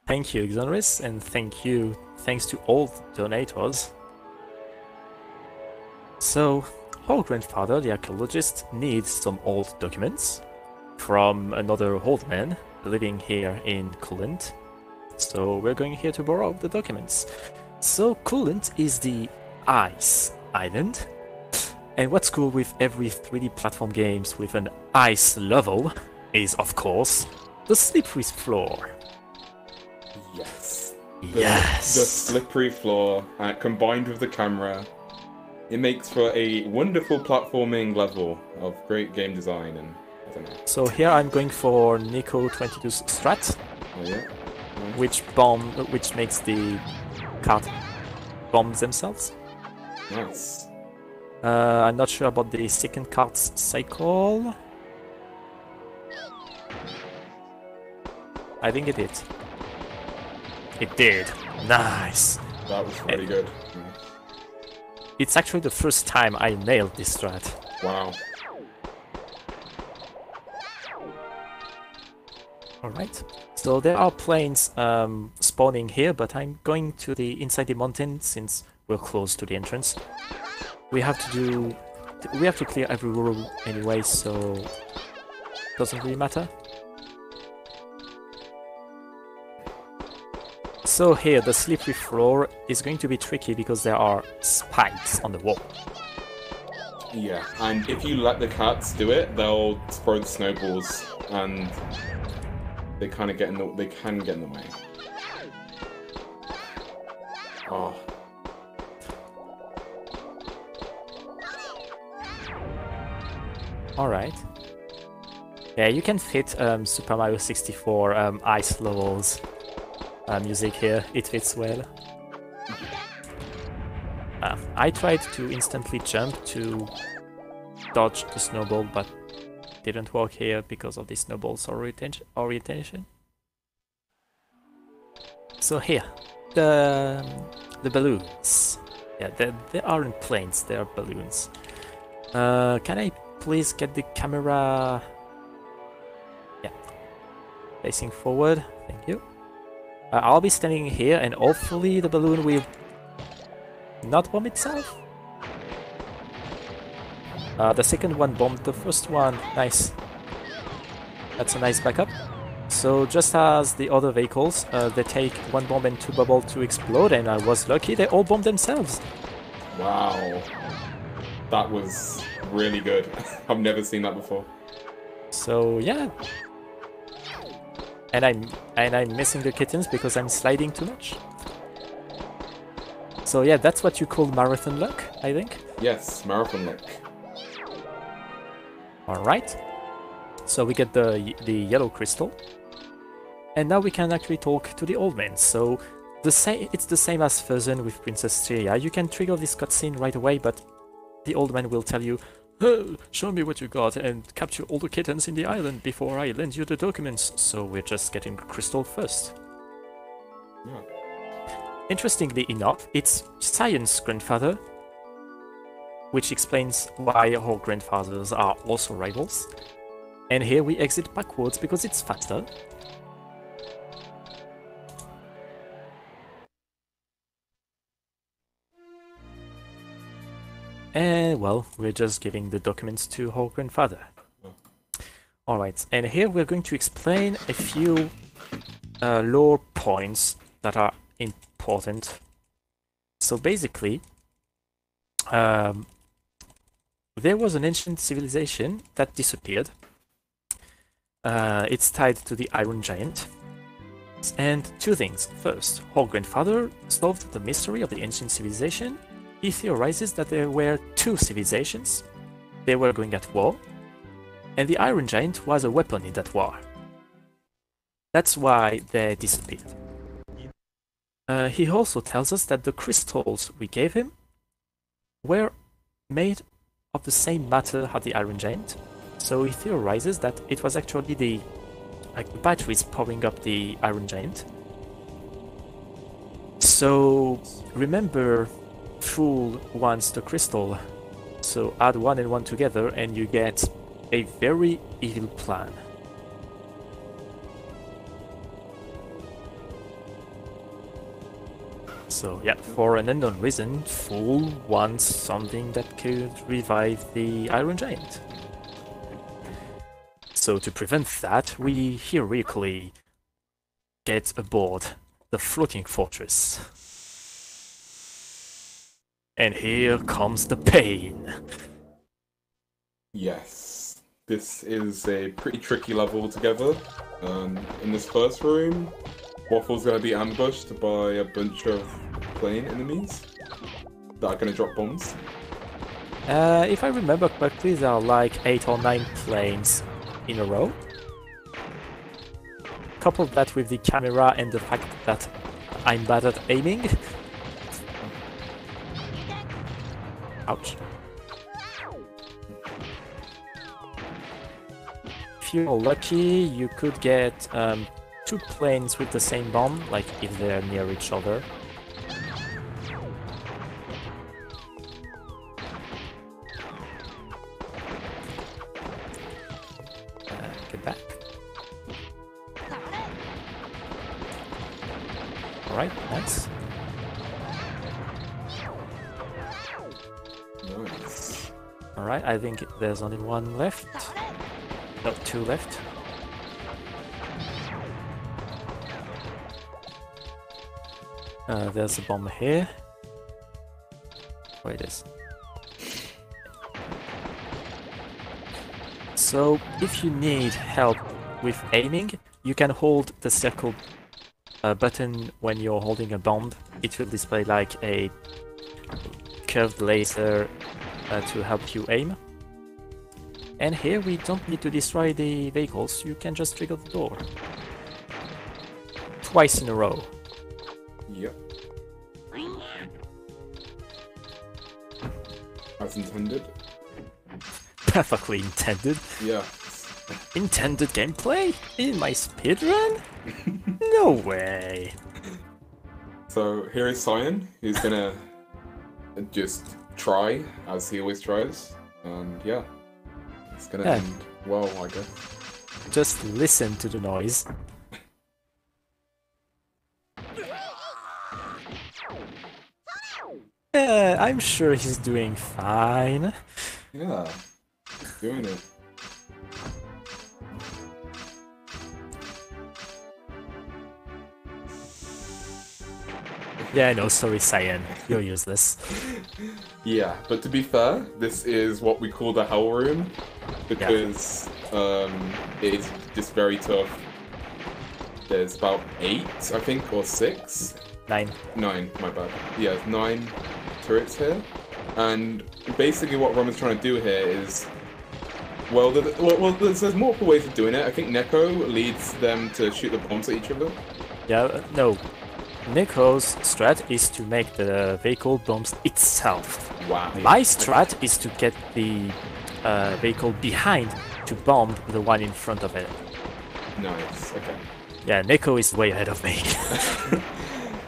Thank you, Xonris, and thanks to all the donators. So, our grandfather, the archaeologist, needs some old documents from another old man living here in Coolant. So we're going here to borrow the documents. So Coolant is the ice island. And what's cool with every 3D platform games with an ice level is, of course, the slippery floor. Yes. Yes. The slippery floor, combined with the camera, it makes for a wonderful platforming level of great game design, and I don't know. So here I'm going for Nico 22's strat, Oh yeah. which makes the cart bomb themselves. Nice. I'm not sure about the second cart's cycle. I think it did. It did. Nice. That was really good. It's actually the first time I nailed this strat. Wow. Alright. So there are planes spawning here, but I'm going to the inside the mountain since we're close to the entrance. We have to clear every room anyway, so doesn't really matter. So here, the slippery floor is going to be tricky because there are spikes on the wall. Yeah, and if you let the cats do it, they'll throw the snowballs, and they kind of they can get in the way. Oh. Alright. Yeah, you can fit Super Mario 64 ice levels music here. It fits well. I tried to instantly jump to dodge the snowball, but didn't work here because of the snowball's orientation. So here, the balloons. Yeah, they aren't planes, they are balloons. Can I please get the camera? Yeah, facing forward. Thank you. I'll be standing here, and hopefully the balloon will not bomb itself. The second one bombed the first one. Nice. That's a nice backup. So just as the other vehicles, they take 1 bomb and 2 bubble to explode, and I was lucky they all bombed themselves. Wow. That was really good. I've never seen that before. So yeah. And I'm missing the kittens because I'm sliding too much. So yeah, that's what you call marathon luck, I think. Yes, marathon luck. Alright. So we get the yellow crystal. And now we can actually talk to the old man. So it's the same as Frozen with Princess Tria. You can trigger this cutscene right away, but the old man will tell you, "Oh, show me what you got and capture all the kittens in the island before I lend you the documents." So we're just getting the crystal first. Yeah. Interestingly enough, it's Science's grandfather, which explains why our grandfathers are also rivals. And here we exit backwards because it's faster. And well, we're just giving the documents to our grandfather. Alright, and here we're going to explain a few lore points that are important. So basically, there was an ancient civilization that disappeared. It's tied to the Iron Giant. And 2 things. First, our grandfather solved the mystery of the ancient civilization. He theorizes that there were 2 civilizations. They were going at war, and the Iron Giant was a weapon in that war. That's why they disappeared. He also tells us that the crystals we gave him were made of the same matter as the Iron Giant. So he theorizes that it was actually the batteries powering up the Iron Giant. So remember, Fool wants the crystal. So add 1 and 1 together and you get a very evil plan. So yeah, for an unknown reason, Fool wants something that could revive the Iron Giant. So to prevent that, we heroically get aboard the floating fortress. And here comes the pain. Yes, this is a pretty tricky level altogether. In this first room, Waffle's going to be ambushed by a bunch of plane enemies that are going to drop bombs. If I remember correctly, there are like 8 or 9 planes in a row. Couple that with the camera and the fact that I'm bad at aiming. Ouch. If you're lucky, you could get 2 planes with the same bomb, like if they're near each other. Get back. Alright, nice. Nice. Alright, I think there's only one left. No, two left. There's a bomb here. Where it is. So, if you need help with aiming, you can hold the circle button when you're holding a bomb. It will display like a curved laser to help you aim. And here we don't need to destroy the vehicles, you can just trigger the door. Twice in a row. Yep. As intended. Perfectly intended. Yeah. Intended gameplay? In my speedrun? No way! So here is Cyan, who's gonna just try, as he always tries. And yeah, it's gonna end well, I guess. Just listen to the noise. I'm sure he's doing fine. Yeah, he's doing it. Yeah, I know, sorry Cyan, you're useless. Yeah, but to be fair, this is what we call the Hell Room, because it's just very tough. There's about 8, I think, or 6? 9. 9, my bad. Yeah, 9 turrets here. And basically what Roman's trying to do here is... Well, there's multiple ways of doing it. I think Neko leads them to shoot the bombs at each other. Yeah, no. Neko's strat is to make the vehicle bombs itself. Wow. My strat is to get the vehicle behind to bomb the one in front of it. Nice, okay. Yeah, Neko is way ahead of me.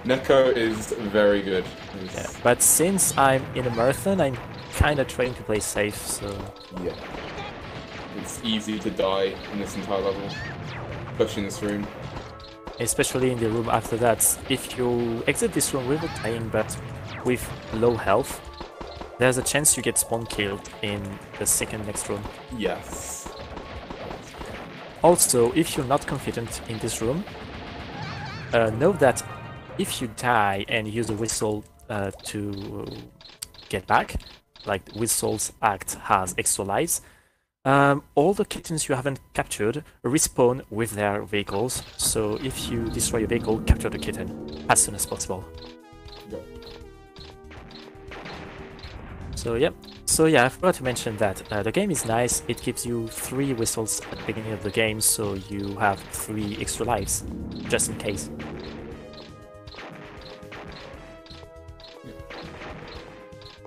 Neko is very good. Yeah, but since I'm in a marathon, I'm kinda trying to play safe, so... Yeah. It's easy to die in this entire level, especially in this room. Especially in the room after that. If you exit this room without dying but with low health, there's a chance you get spawn killed in the second next room. Yes. Also, if you're not confident in this room, know that if you die and use the whistle to get back, like whistles act as extra lives, all the kittens you haven't captured respawn with their vehicles, so if you destroy a vehicle, capture the kitten as soon as possible. Yep. So yeah, I forgot to mention that the game is nice. It gives you 3 whistles at the beginning of the game, so you have 3 extra lives, just in case.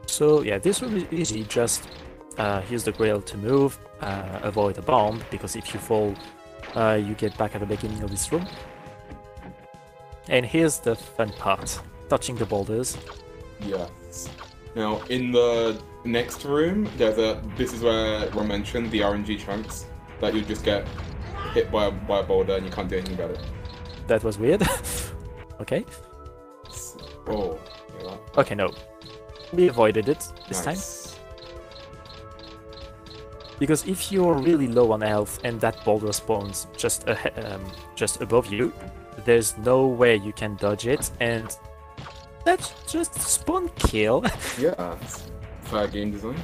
So yeah, this room is easy, just use the grill to move, avoid a bomb, because if you fall, you get back at the beginning of this room. And here's the fun part, touching the boulders. Yes. Now, in the next room, this is where Ron mentioned the RNG chunks, that you just get hit by a boulder and you can't do anything about it. That was weird. Okay. Oh, yeah. Okay, no. We avoided it this time. Because if you're really low on health and that boulder spawns just above you, there's no way you can dodge it, and that's just spawn kill. Yeah, fair game design.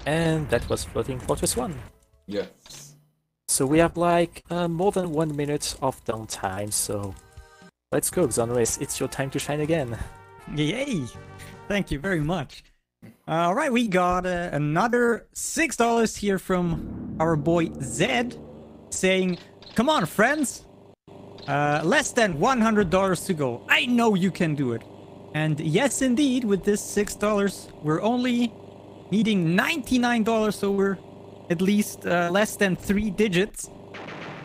And that was Floating Fortress 1. Yes. So we have like more than 1 minute of downtime, so let's go, Xonris, it's your time to shine again. Yay! Thank you very much. Alright, we got another $6 here from our boy Zed, saying, "Come on, friends! Less than $100 to go. I know you can do it." And yes, indeed, with this $6, we're only needing $99, so we're at least less than 3 digits.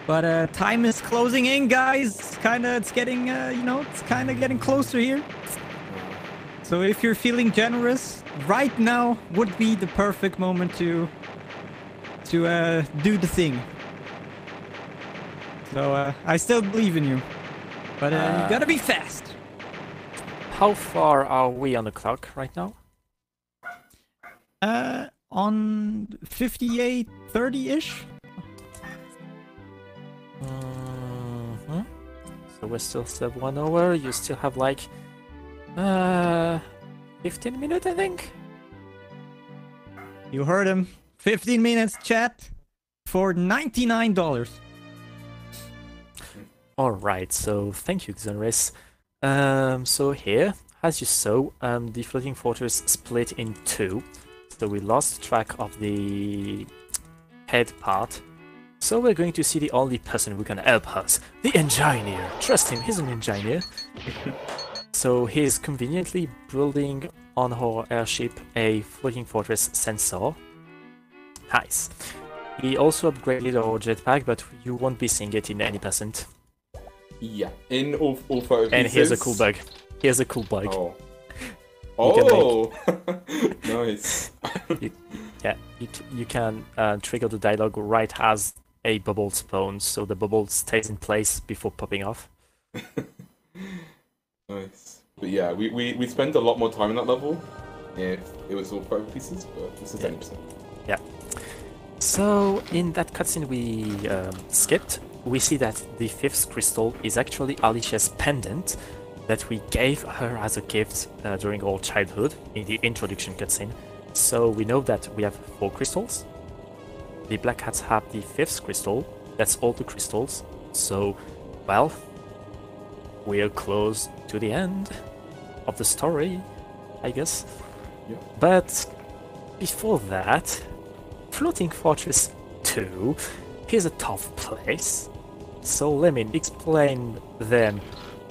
But time is closing in, guys. It's getting, it's kind of getting closer here. So if you're feeling generous, right now would be the perfect moment to do the thing. So I still believe in you. But you gotta be fast. How far are we on the clock right now? On 58, 30-ish. So we're still sub 1 hour. You still have like 15 minutes, I think. You heard him. 15 minutes, chat, for $99. Alright, so thank you, Xenris. So here, as you saw, the floating fortress split in two. So we lost track of the head part. So we're going to see the only person who can help us, the engineer. Trust him, he's an engineer. So he's conveniently building on our airship a floating fortress sensor. Nice. He also upgraded our jetpack, but you won't be seeing it in any percent. Yeah, in all photo pieces. And here's a cool bug. Here's a cool bug. Oh. Nice. You can trigger the dialogue right as a bubble spawns, so the bubble stays in place before popping off. Nice. But yeah, we spent a lot more time in that level if it was all photo pieces, but this is 10%. Yeah. So in that cutscene we skipped, we see that the fifth crystal is actually Alicia's pendant that we gave her as a gift during our childhood in the introduction cutscene. So we know that we have 4 crystals. The Black Hats have the 5th crystal. That's all the crystals. So, well, we're close to the end of the story, I guess. Yeah. But before that, Floating Fortress 2 is a tough place. So let me explain then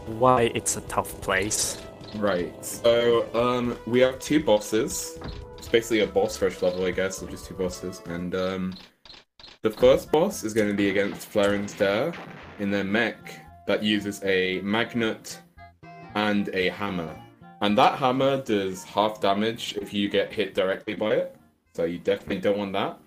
why it's a tough place. Right. So we have 2 bosses. It's basically a boss rush level, I guess, or just 2 bosses. And the first boss is going to be against Flare and Stare in their mech that uses a magnet and a hammer. And that hammer does half damage if you get hit directly by it. So you definitely don't want that.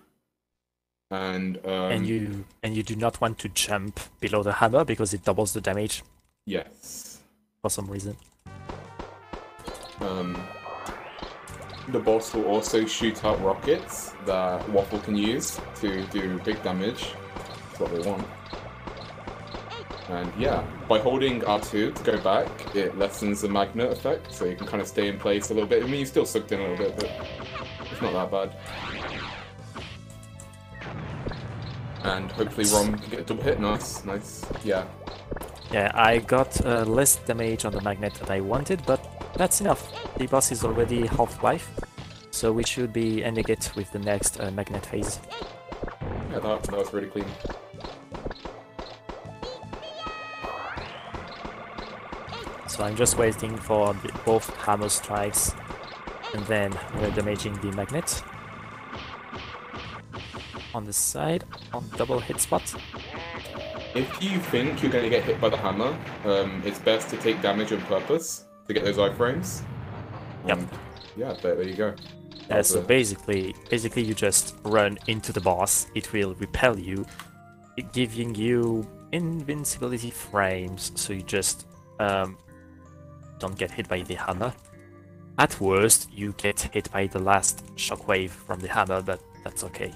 And you do not want to jump below the hammer because it doubles the damage. Yes. For some reason. The boss will also shoot out rockets that Waffle can use to do big damage. That's what they want. And yeah, by holding R2 to go back, it lessens the magnet effect, so you can kind of stay in place a little bit. I mean, you're still sucked in a little bit, but it's not that bad. And hopefully Rom can get a double hit. Nice, nice. Yeah. Yeah, I got less damage on the magnet than I wanted, but that's enough. The boss is already half-life, so we should be ending it with the next magnet phase. Yeah, that was really clean. So I'm just waiting for both hammer strikes, and then we're damaging the magnet. On the side, on double hit spot. If you think you're going to get hit by the hammer, it's best to take damage on purpose to get those iframes. Yep. Yeah, there you go. So basically you just run into the boss. It will repel you, giving you invincibility frames, so you just don't get hit by the hammer. At worst, you get hit by the last shockwave from the hammer, but that's okay.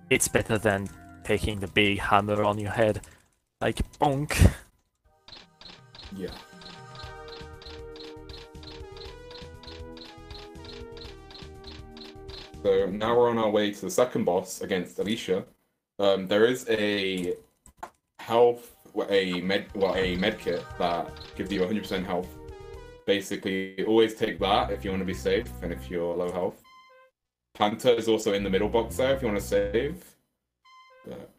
It's better than taking the big hammer on your head, like bonk. Yeah. So now we're on our way to the second boss against Alicia. There is a med kit that gives you 100% health. Basically, always take that if you want to be safe and if you're low health. Panther is also in the middle box there if you want to save. But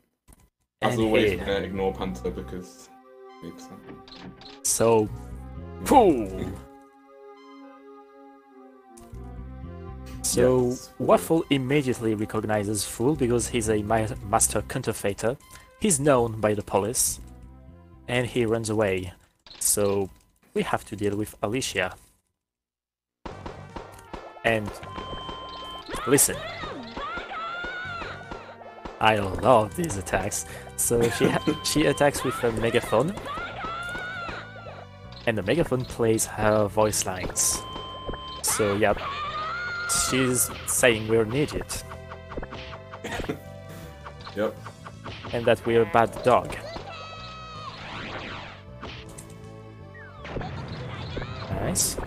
as always, we're gonna ignore Panther because oops. So, pooh. So yes. Waffle immediately recognizes Fool because he's a master counterfeiter. He's known by the police, and he runs away. So we have to deal with Alicia. And listen. I love these attacks. So she attacks with a megaphone, and the megaphone plays her voice lines. So yeah, she's saying we're an idiot. Yep. And that we're a bad dog. Nice.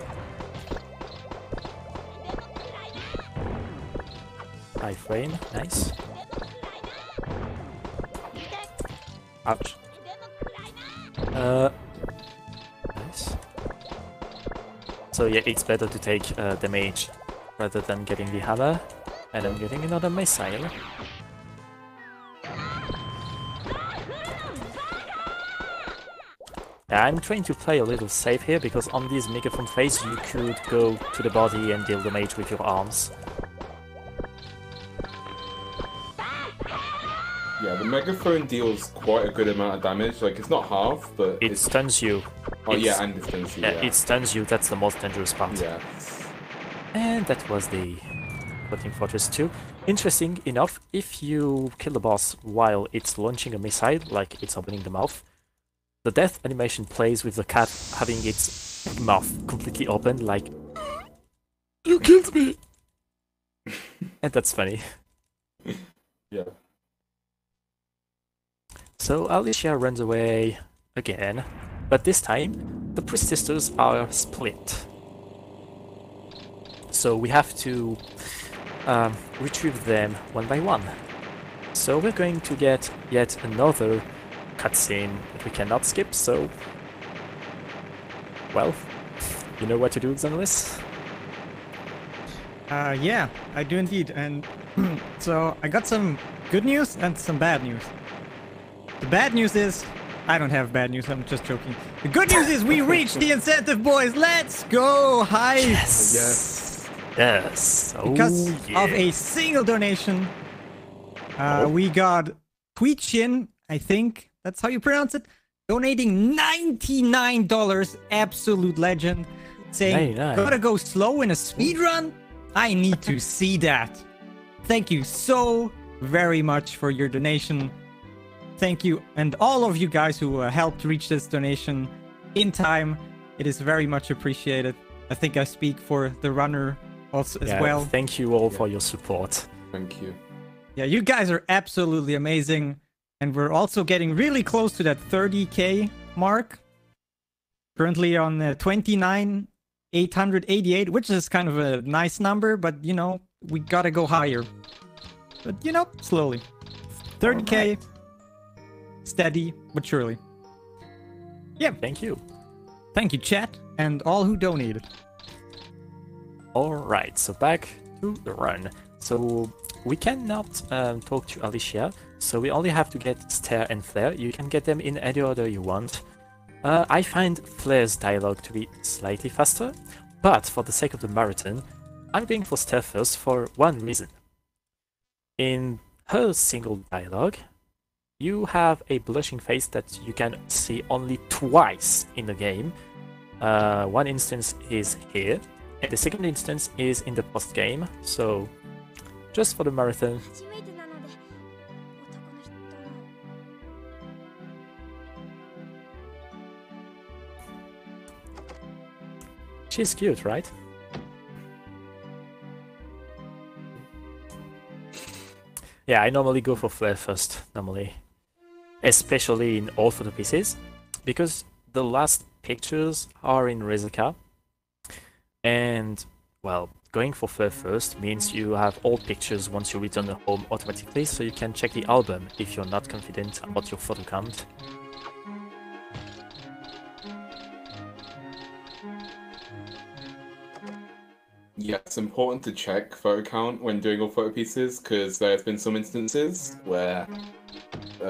High frame, nice. Ouch. Nice. So yeah, it's better to take damage rather than getting the hammer. And I'm getting another missile. I'm trying to play a little safe here, because on this megaphone phase you could go to the body and deal damage with your arms. Yeah, the megaphone deals quite a good amount of damage. Like, it's not half, but It stuns you. Oh yeah, and distance you, yeah. It stuns you, that's the most dangerous part. Yeah. And that was the Floating Fortress 2. Interesting enough, if you kill the boss while it's launching a missile, like it's opening the mouth, the death animation plays with the cat having its mouth completely open, like, "You killed me!" And that's funny. Yeah. So Alicia runs away again, but this time the priestesses are split. So we have to retrieve them one by one. So we're going to get yet another cutscene that we cannot skip, so... Well, you know what to do, Xenolis? Yeah, I do indeed. And so I got some good news and some bad news. The bad news is... I don't have bad news, I'm just joking. The good news is we reached the incentive, boys! Let's go! Hype! Yes! Yes! Oh, Because yeah. of a single donation, we got Tweetchin, I think that's how you pronounce it, donating $99, absolute legend, saying, 99. Gotta go slow in a speedrun? I need to see that. Thank you so very much for your donation. Thank you, and all of you guys who helped reach this donation in time. It is very much appreciated. I think I speak for the runner also as well. Thank you all for your support. Thank you. Yeah, you guys are absolutely amazing. And we're also getting really close to that 30k mark. Currently on 29,888, which is kind of a nice number, but you know, we gotta go higher. But you know, slowly. 30k, Alright. steady but surely. Yeah, Thank you. thank you, chat, and all who donated. Alright, so back to the run. So we cannot talk to Alicia, so we only have to get Stare and Flare. You can get them in any order you want. I find Flare's dialogue to be slightly faster, but for the sake of the marathon, I'm going for Stare first for one reason. In her single dialogue, you have a blushing face that you can see only twice in the game. One instance is here, and the second instance is in the post-game, so just for the marathon. She's cute, right? Yeah, I normally go for Flare first, normally. Especially in all photo pieces, because the last pictures are in Replica, and, well, going for Flare first means you have all pictures once you return home automatically, so you can check the album if you're not confident about your photo count. Yeah, it's important to check photo count when doing all photo pieces, because there's been some instances where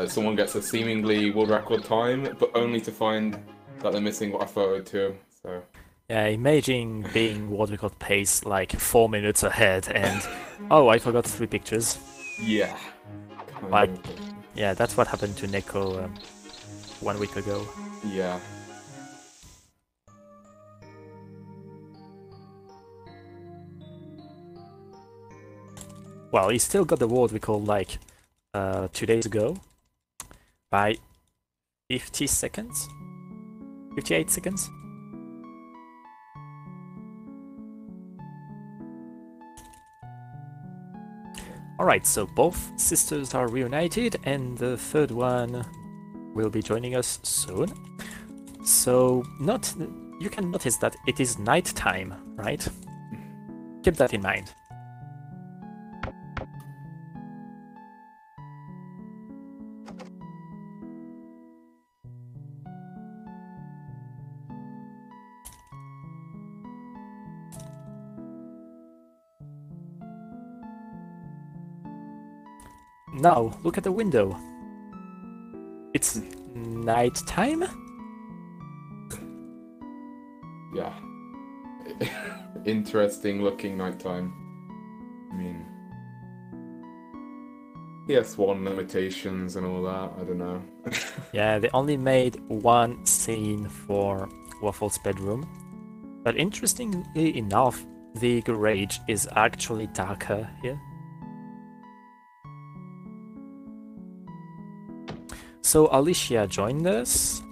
someone gets a seemingly world record time, but only to find that they're missing what I photoed too. So Yeah, imagine being world record pace like 4 minutes ahead and oh, I forgot 3 pictures. yeah, Like, yeah, that's what happened to Neko 1 week ago. yeah. Well, he still got the world record like 2 days ago by 50 seconds, 58 seconds. Alright, so both sisters are reunited and the third one will be joining us soon. So you can notice that it is night time, right? Keep that in mind. Now, look at the window. It's night time? Yeah. Interesting looking nighttime. I mean, PS1 limitations and all that, I don't know. Yeah, they only made one scene for Waffle's bedroom. But interestingly enough, the garage is actually darker here. So Alicia joined us.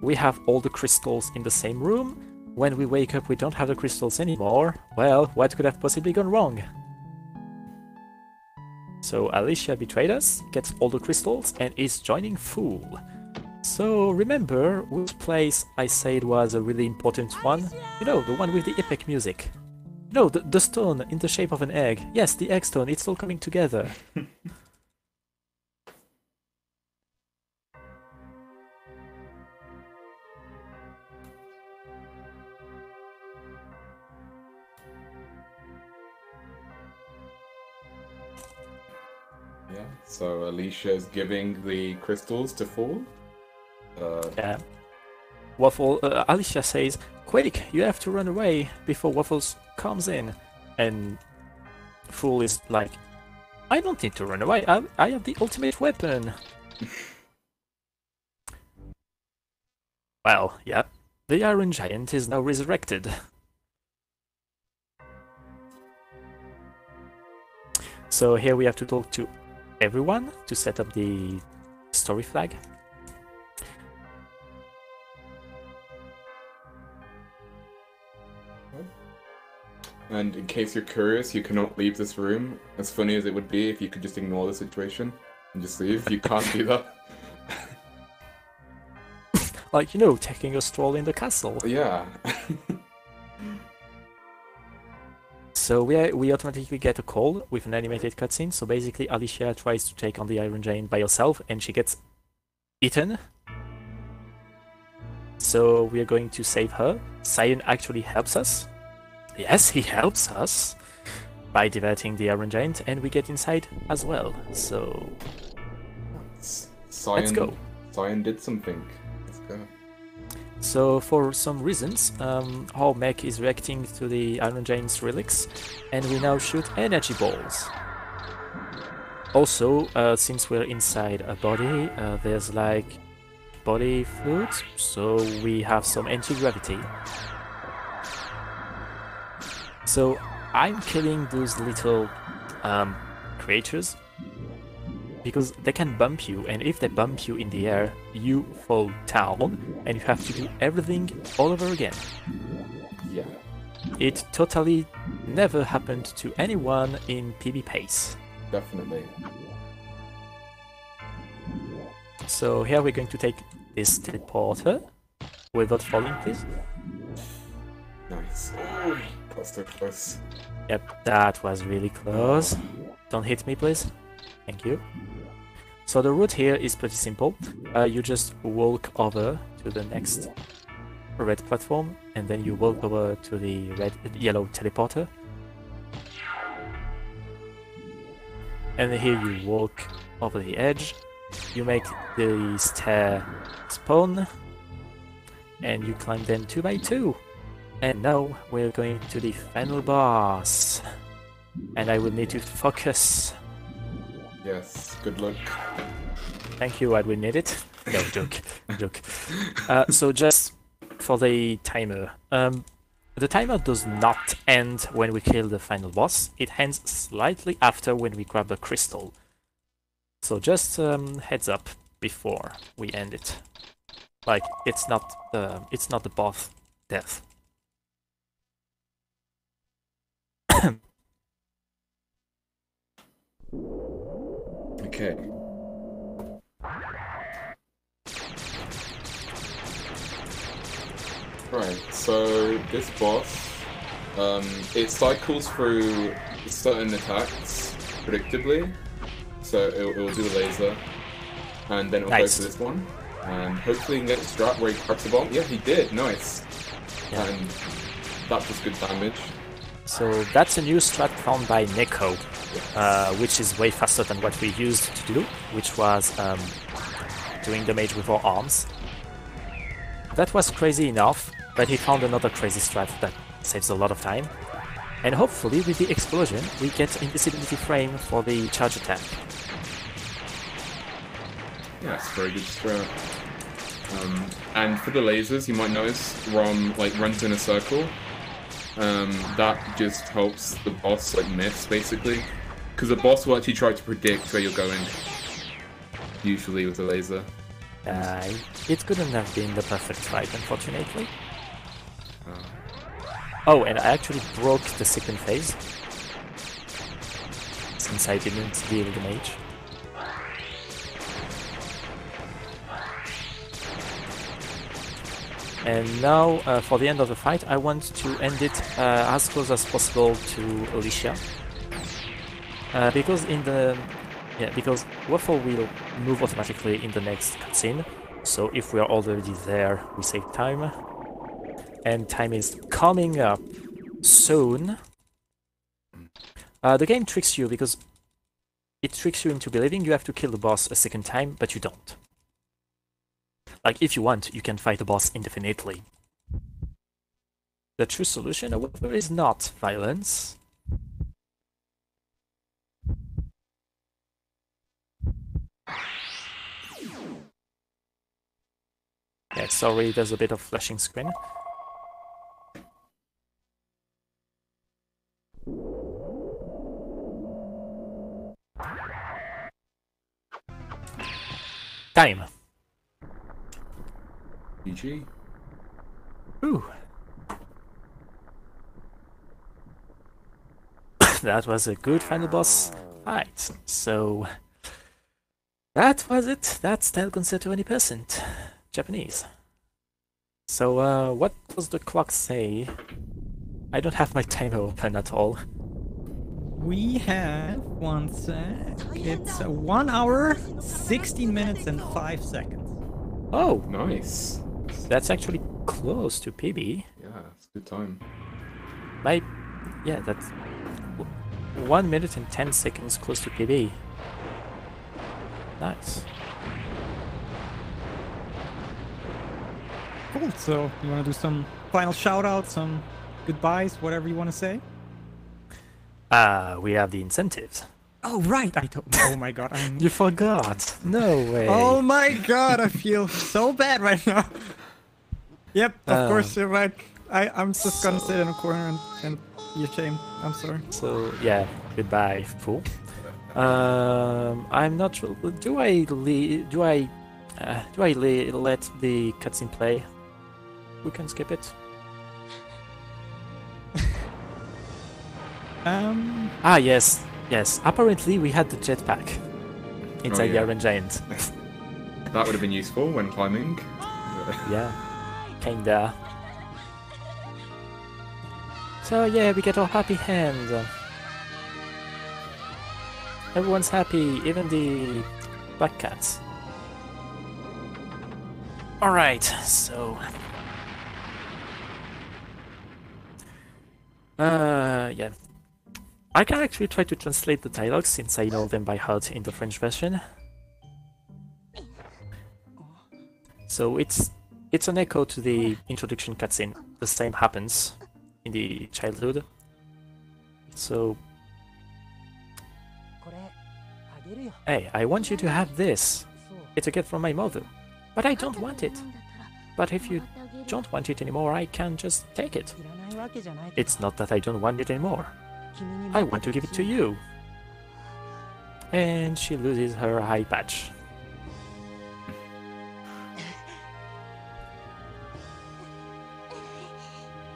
We have all the crystals in the same room. When we wake up, we don't have the crystals anymore. Well, what could have possibly gone wrong? So Alicia betrayed us, gets all the crystals, and is joining Fool. So remember which place I said was a really important one? You know, the one with the epic music. No, the stone in the shape of an egg. Yes, the egg stone, it's all coming together. Yeah, so Alicia is giving the crystals to Fool. Yeah. Waffle, Alicia says, "Quick, you have to run away before Waffles comes in." And Fool is like, "I don't need to run away, I have the ultimate weapon." Well, yeah, the Iron Giant is now resurrected. So here we have to talk to everyone to set up the story flag. And in case you're curious, you cannot leave this room. As funny as it would be if you could just ignore the situation and just leave, you can't do that. Like, you know, taking a stroll in the castle. Yeah. So we automatically get a call with an animated cutscene. So basically Alicia tries to take on the Iron Giant by herself and she gets eaten. So we are going to save her. Cyan actually helps us. Yes, he helps us by diverting the Iron Giant, and we get inside as well. So let's go. Cyan did something. Let's go. So for some reasons, our mech is reacting to the Iron Giant's relics, and we now shoot energy balls. Also, since we're inside a body, there's like body fluid, so we have some anti-gravity. So I'm killing those little creatures because they can bump you, and if they bump you in the air, you fall down and you have to do everything all over again. Yeah. It totally never happened to anyone in PB Pace. Definitely. So here we're going to take this teleporter without falling, please. Nice. Oh, so close. Yep, that was really close. Don't hit me, please. Thank you. So the route here is pretty simple. You just walk over to the next red platform, and then you walk over to the yellow teleporter. And here you walk over the edge. You make the stair spawn, and you climb them 2 by 2. And now we're going to the final boss. And I will need to focus. Yes, good luck. Thank you, I will need it. No, joke, joke. So just for the timer. The timer does not end when we kill the final boss. It ends slightly after when we grab a crystal. So just heads up before we end it. Like it's not the boss death. Okay. Right, so this boss, it cycles through certain attacks predictably. So it'll do the laser, and then it'll go Nice. to this one, and hopefully he can get the strat where he cracks the bomb. Yeah, he did. Nice. Yeah. And that was good damage. So that's a new strat found by Neko, which is way faster than what we used to do, which was doing damage with our arms. That was crazy enough, but he found another crazy strat that saves a lot of time. And hopefully with the explosion, we get invisibility frame for the charge attack. Yeah, it's a very good strat. And for the lasers, you might notice Rom runs in a circle. That just helps the boss miss basically, because the boss will actually try to predict where you're going. Usually with the laser. It couldn't have been the perfect fight, unfortunately. Oh, and I actually broke the second phase, since I didn't deal damage. And now, for the end of the fight, I want to end it as close as possible to Alicia. Because because Waffle will move automatically in the next cutscene. So if we are already there, we save time. And time is coming up soon. The game tricks you because it tricks you into believing you have to kill the boss a second time, but you don't. Like, if you want, you can fight the boss indefinitely. The true solution, however, is not violence. Yeah, sorry, there's a bit of flashing screen. Time. GG. Ooh. That was a good final boss fight. So that was it. That's style Concerto 20%. Japanese. So what does the clock say? I don't have my timer open at all. We have, one sec, it's 1 hour, 16 minutes and 5 seconds. Oh, Nice. that's actually close to PB. Yeah, it's a good time. Yeah, that's 1 minute and 10 seconds close to PB. Nice. Cool, so you want to do some final shout-outs, some goodbyes, whatever you want to say? We have the incentives. Oh, right, I don't, oh my god, I'm... You forgot. No way. Oh my god, I feel so bad right now. Yep, of course you're right. I'm just gonna sit in a corner and be ashamed. I'm sorry. So yeah, goodbye, fool. I'm not sure. Do I let the cutscene play? We can skip it. Ah yes, yes. Apparently we had the jetpack inside the yeah. Iron Giant. That would have been useful when climbing. Yeah, kinda. So yeah, we get our happy hand. Everyone's happy, even the black cats. Alright, so... yeah. I can actually try to translate the dialogues since I know them by heart in the French version. So it's an echo to the introduction cutscene. The same happens in the childhood. So... Hey, I want you to have this. It's a gift from my mother. But I don't want it. But if you don't want it anymore, I can just take it. It's not that I don't want it anymore. I want to give it to you. and she loses her eye patch.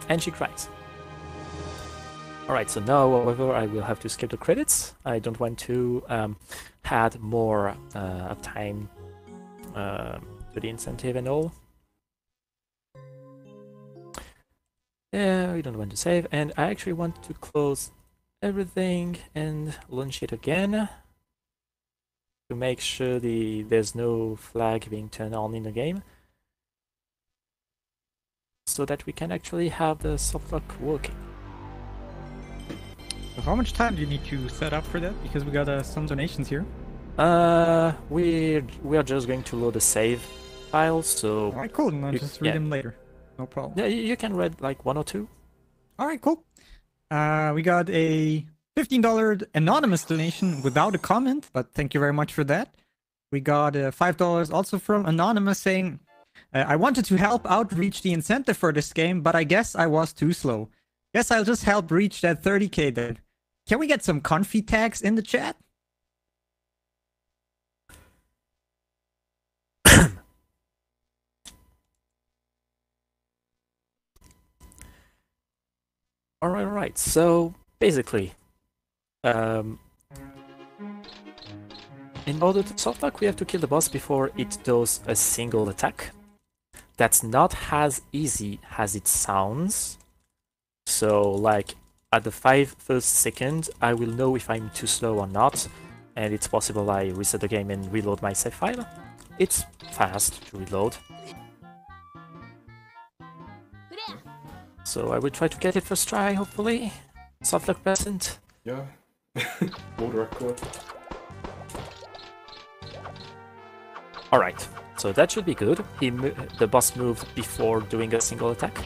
And she cries. Alright, so now, however, I will have to skip the credits. I don't want to add more time to the incentive and all. Yeah, we don't want to save, and I actually want to close everything and launch it again to make sure there's no flag being turned on in the game, so that we can actually have the softlock working. So how much time do you need to set up for that? Because we got some donations here. We are just going to load a save file, so... Alright, cool, and I'll just read them later. No problem. Yeah, you can read like 1 or 2. Alright, cool. We got a $15 anonymous donation without a comment, but thank you very much for that. We got $5 also from Anonymous saying, I wanted to help out reach the incentive for this game, but I guess I was too slow. Guess I'll just help reach that 30k then. Can we get some confy tags in the chat? Alright, so basically, in order to softlock, we have to kill the boss before it does a single attack. That's not as easy as it sounds. So, like, at the 5 first seconds, I will know if I'm too slow or not, and it's possible I reset the game and reload my save file. It's fast to reload. So I will try to get it first try, hopefully. Softlock present. Yeah. World record. Alright, so that should be good. The boss moved before doing a single attack.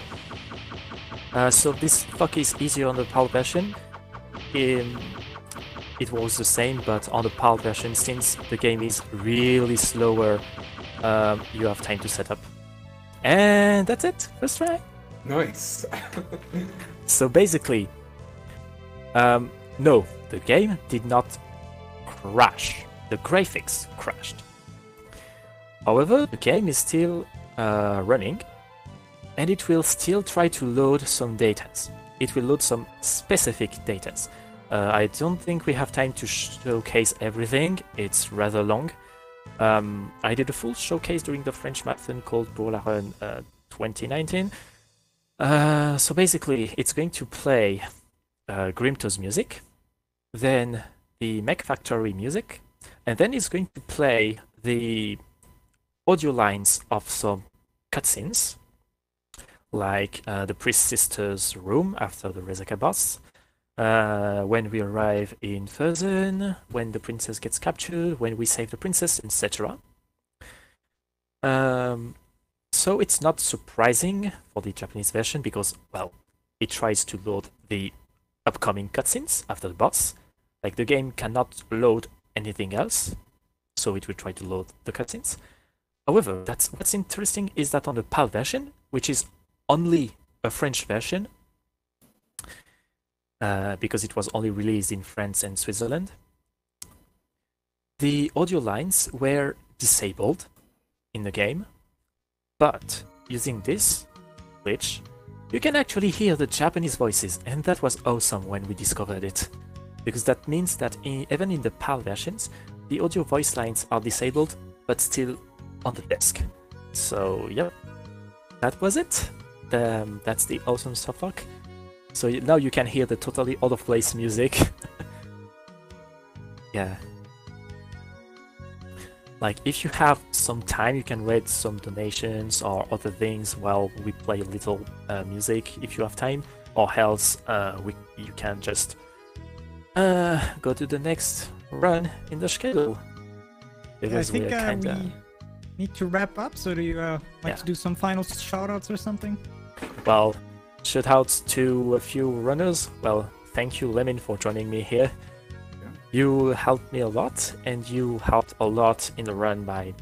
So this fuck is easier on the PAL version. It was the same, but on the PAL version, since the game is really slower, you have time to set up. And that's it, first try. Nice. So basically, no, the game did not crash. The graphics crashed. However, the game is still running, and it will still try to load some datas. It will load some specific datas. I don't think we have time to showcase everything. It's rather long. I did a full showcase during the French marathon called Pour la Run 2019. So basically, it's going to play Grimto's music, then the Mech Factory music, and then it's going to play the audio lines of some cutscenes, like the Priest Sister's room after the Rezaka boss, when we arrive in Furzen, when the princess gets captured, when we save the princess, etc. So it's not surprising for the Japanese version because, well, it tries to load the upcoming cutscenes after the boss. Like, the game cannot load anything else, so it will try to load the cutscenes. However, what's interesting is that on the PAL version, which is only a French version, because it was only released in France and Switzerland, the audio lines were disabled in the game, but using this glitch, you can actually hear the Japanese voices, and that was awesome when we discovered it, because that means that even in the PAL versions, the audio voice lines are disabled, but still on the desk. So, yep, that was it. That's the awesome softlock. So now you can hear the totally out-of-place music. Yeah. Like, if you have some time, you can read some donations or other things while we play a little music, if you have time. Or else, you can just go to the next run in the schedule. Because I think we need to wrap up, so do you like to do some final shoutouts or something? Well, shoutouts to a few runners. Well, thank you, Lemon, for joining me here. Yeah. You helped me a lot, and you helped a lot in the run by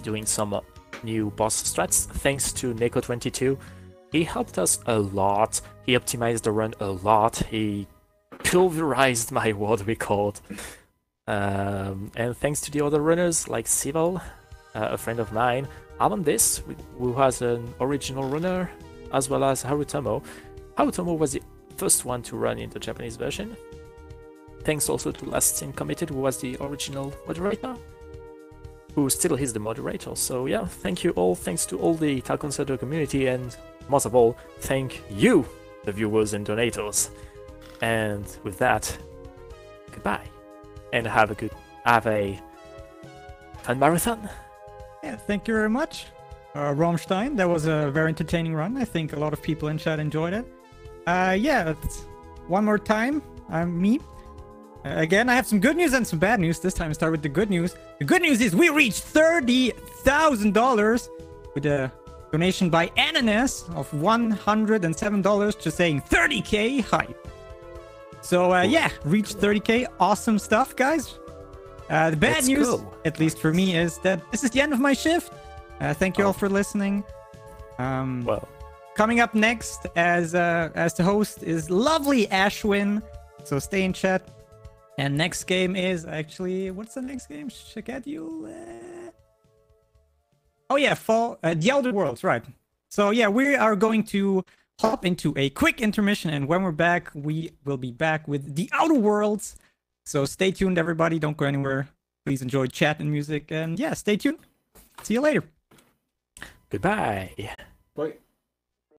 doing some new boss strats. Thanks to Neko22, he helped us a lot. He optimized the run a lot. He pulverized my world record. And thanks to the other runners like Sival, a friend of mine, Amandis, who has an original runner, as well as Harutomo. Harutomo was the first one to run in the Japanese version. Thanks also to Last Team Committed, who was the original moderator, who still is the moderator. So yeah, thank you all. Thanks to all the Concerto community, and most of all, thank you, the viewers and donators. And with that, goodbye, and have a fun marathon. Yeah, thank you very much, Rammstein. That was a very entertaining run. I think a lot of people in chat enjoyed it. Yeah, one more time, I'm me. Again, I have some good news and some bad news. This time I start with the good news. The good news is we reached $30,000 with a donation by Ananas of $107, just saying 30k hype. So yeah, reached 30k. Awesome stuff, guys. The bad news, at least for me, is that this is the end of my shift. Thank you all for listening. Well, coming up next as the host is lovely Ashwin. So stay in chat. And next game is actually, what's the next game schedule? Oh yeah, The Outer Worlds, right. So yeah, we are going to hop into a quick intermission, and when we're back, we will be back with The Outer Worlds. So stay tuned, everybody. Don't go anywhere. Please enjoy chat and music. And yeah, stay tuned. See you later. Goodbye. Bye.